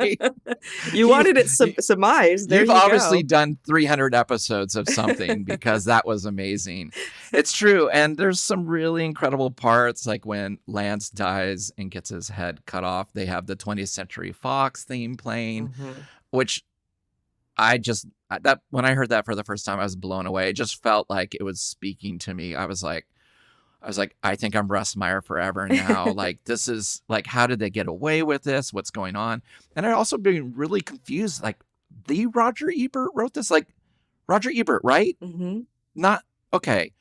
You wanted it surmised. You've obviously done 300 episodes of something because that was amazing. It's true. And there's some really incredible parts, like when Lance dies and gets his head cut off. They have the 20th Century Fox theme playing, which when I heard that for the first time, I was blown away. It just felt like it was speaking to me. I was like, I think I'm Russ Meyer forever now. Like, this is like, how did they get away with this? What's going on? And I'd also been really confused. Like, the Roger Ebert wrote this? Like, Roger Ebert, right? Not, okay.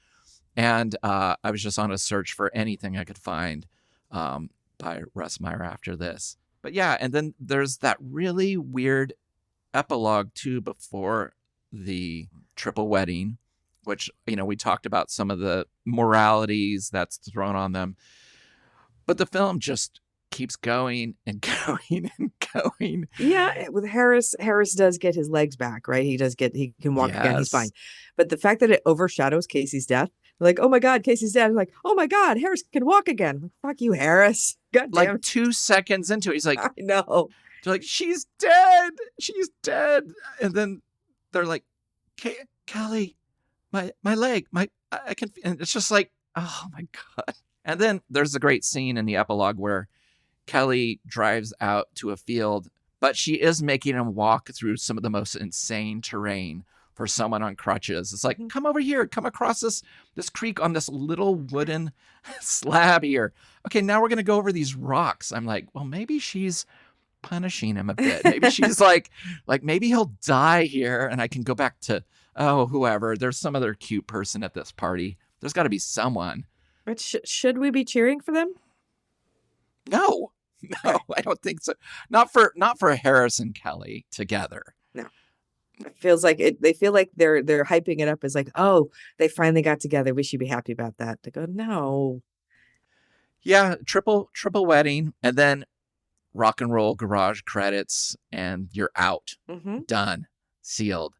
And I was just on a search for anything I could find by Russ Meyer after this. But yeah, and then there's that really weird epilogue too before the triple wedding, which, we talked about some of the moralities that's thrown on them. But the film just keeps going and going and going. Yeah, with Harris does get his legs back, right? He can walk again. He's fine. Yes. But the fact that it overshadows Casey's death, like, oh my God, Casey's dead. I'm like, oh my God, Harris can walk again. I'm like, fuck you, Harris. God damn Like it. 2 seconds into it, he's like, I know. they're like, she's dead. She's dead. And then they're like, Kelly, my leg, I can, and it's just like, oh my God. And then there's a great scene in the epilogue where Kelly drives out to a field, but she is making him walk through some of the most insane terrain for someone on crutches. It's like, come over here, come across this creek on this little wooden slab here. Okay, now we're going to go over these rocks. I'm like, well, maybe she's punishing him a bit. Maybe she's like maybe he'll die here and I can go back to, whoever. There's some other cute person at this party. There's got to be someone. But should we be cheering for them? No, I don't think so. Not for Harris and Kelly together. No, it feels like it. They feel like they're hyping it up as like, oh, they finally got together. We should be happy about that. To go, no. Yeah, triple wedding, and then rock and roll garage credits, and you're out. Mm-hmm. Done, sealed.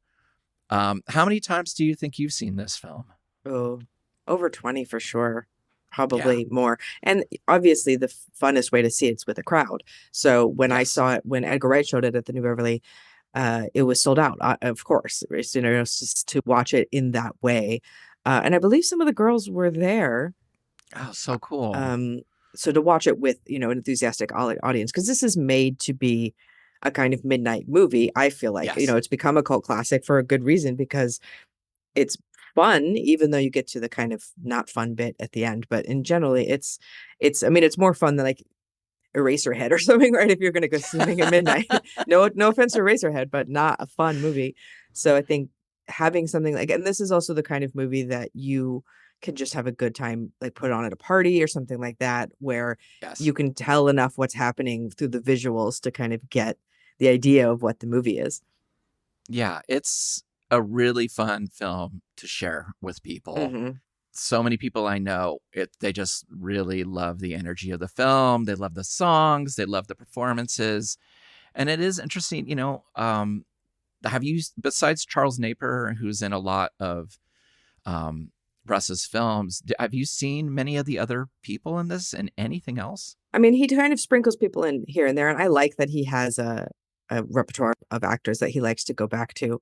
How many times do you think you've seen this film? Oh, over 20 for sure. Probably more. And obviously the funnest way to see it's with a crowd. So when I saw it, when Edgar Wright showed it at the New Beverly, it was sold out, of course, just to watch it in that way. And I believe some of the girls were there. Oh, so cool. So to watch it with, an enthusiastic audience, because this is made to be a kind of midnight movie. I feel like, it's become a cult classic for a good reason, because it's fun, even though you get to the kind of not fun bit at the end. But in generally, it's more fun than like Eraserhead or something, right? If you're going to go swimming at midnight. No offense to Eraserhead, but not a fun movie. So I think having something like, and this is also the kind of movie that you can just have a good time, like put on at a party or something like that, where you can tell enough what's happening through the visuals to kind of get the idea of what the movie is. Yeah, it's a really fun film to share with people. Mm-hmm. So many people I know, they just really love the energy of the film. They love the songs. They love the performances. And it is interesting, have you, besides Charles Napier, who's in a lot of Russ's films, have you seen many of the other people in this and anything else? I mean, he kind of sprinkles people in here and there. And I like that he has a repertoire of actors that he likes to go back to.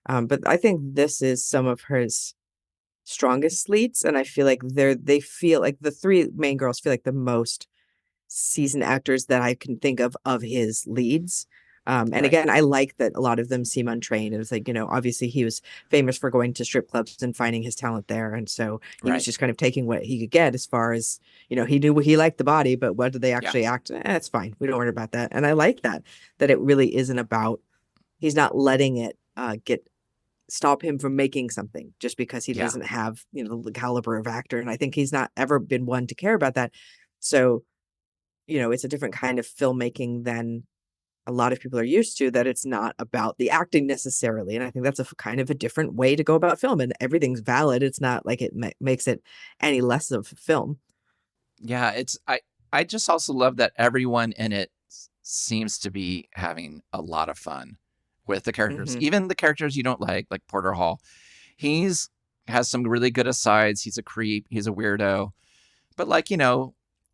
But I think this is some of his strongest leads, and I feel like they feel like the three main girls feel like the most seasoned actors that I can think of his leads. And again, I like that a lot of them seem untrained. It was like, obviously he was famous for going to strip clubs and finding his talent there, and so he was just kind of taking what he could get as far as, he knew he liked the body, but what did they actually act? It's fine. We don't worry about that. And I like that it really isn't about, he's not letting it stop him from making something just because he doesn't have, the caliber of actor. And I think he's not ever been one to care about that. So, it's a different kind of filmmaking than a lot of people are used to, that it's not about the acting necessarily. And I think that's a kind of a different way to go about film, and everything's valid. It's not like it makes it any less of film. Yeah, I just also love that everyone in it seems to be having a lot of fun with the characters, even the characters you don't like Porter Hall. Has some really good asides. He's a creep. He's a weirdo. But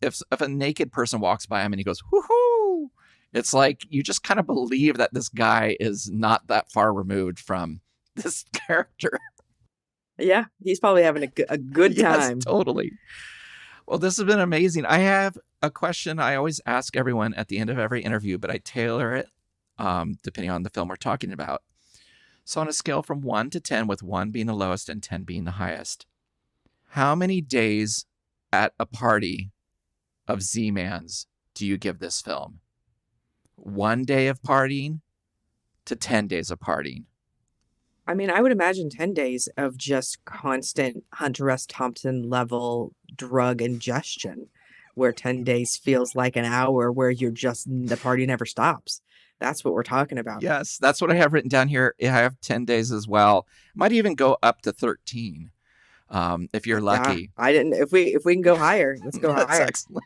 if a naked person walks by him and he goes, whoo-hoo, it's like you just kind of believe that this guy is not that far removed from this character. Yeah, he's probably having a good time. Yes, totally. Well, this has been amazing. I have a question I always ask everyone at the end of every interview, but I tailor it depending on the film we're talking about. So on a scale from 1 to 10, with 1 being the lowest and 10 being the highest, how many days at a party of Z-Mans do you give this film? 1 day of partying to 10 days of partying? I mean, I would imagine 10 days of just constant Hunter S. Thompson level drug ingestion, where 10 days feels like an hour, where the party never stops. That's what we're talking about. Yes, that's what I have written down here. I have 10 days as well. Might even go up to 13 if you're lucky. I didn't. If we can go higher, let's go That's higher. excellent.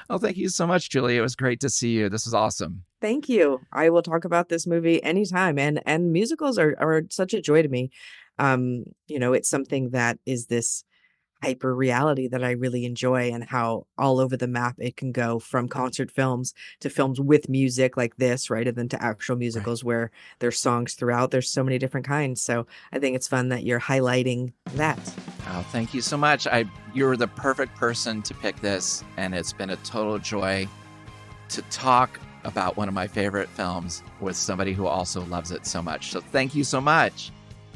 Oh, thank you so much, Julia. It was great to see you. This is awesome. Thank you. I will talk about this movie anytime. And musicals are such a joy to me. It's something that is this hyper reality that I really enjoy, and how all over the map it can go, from concert films to films with music like this, right? And then to actual musicals where there's songs throughout. There's so many different kinds. So I think it's fun that you're highlighting that. Oh, thank you so much. You're the perfect person to pick this, and it's been a total joy to talk about one of my favorite films with somebody who also loves it so much. So thank you so much.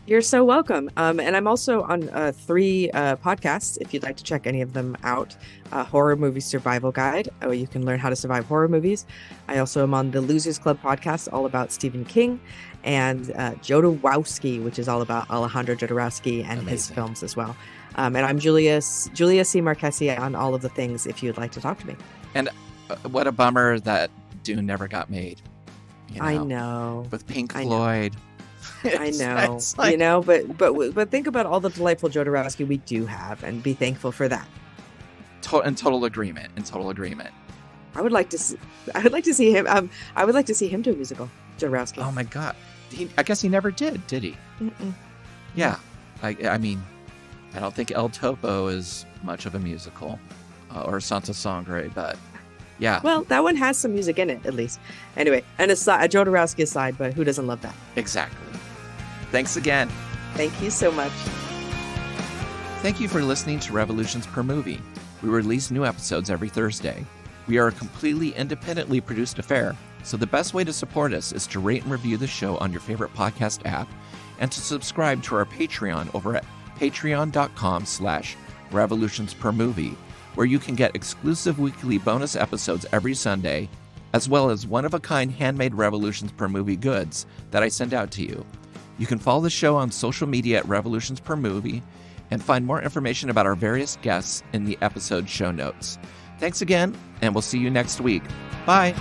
You're so welcome. And I'm also on 3 podcasts, if you'd like to check any of them out. Horror Movie Survival Guide. You can learn how to survive horror movies. I also am on the Losers Club podcast, all about Stephen King, and Jodorowsky, which is all about Alejandro Jodorowsky and his films as well. And I'm Julia C. Marchese on all of the things, if you'd like to talk to me. And what a bummer that Dune never got made. I know. With Pink Floyd. I know, but think about all the delightful Jodorowsky we do have, and be thankful for that. In total agreement. I would like to see him. I would like to see him do a musical, Jodorowsky. Oh my God, I guess he never did he? Mm-mm. Yeah, I mean, I don't think El Topo is much of a musical, or Santa Sangre, but yeah. Well, that one has some music in it, at least. Anyway, and a Jodorowsky aside, but who doesn't love that? Exactly. Thanks again. Thank you so much. Thank you for listening to Revolutions Per Movie. We release new episodes every Thursday. We are a completely independently produced affair, so the best way to support us is to rate and review the show on your favorite podcast app, and to subscribe to our Patreon over at patreon.com/revolutionspermovie, where you can get exclusive weekly bonus episodes every Sunday, as well as one-of-a-kind handmade Revolutions Per Movie goods that I send out to you. You can follow the show on social media at Revolutions Per Movie, and find more information about our various guests in the episode show notes. Thanks again, and we'll see you next week. Bye!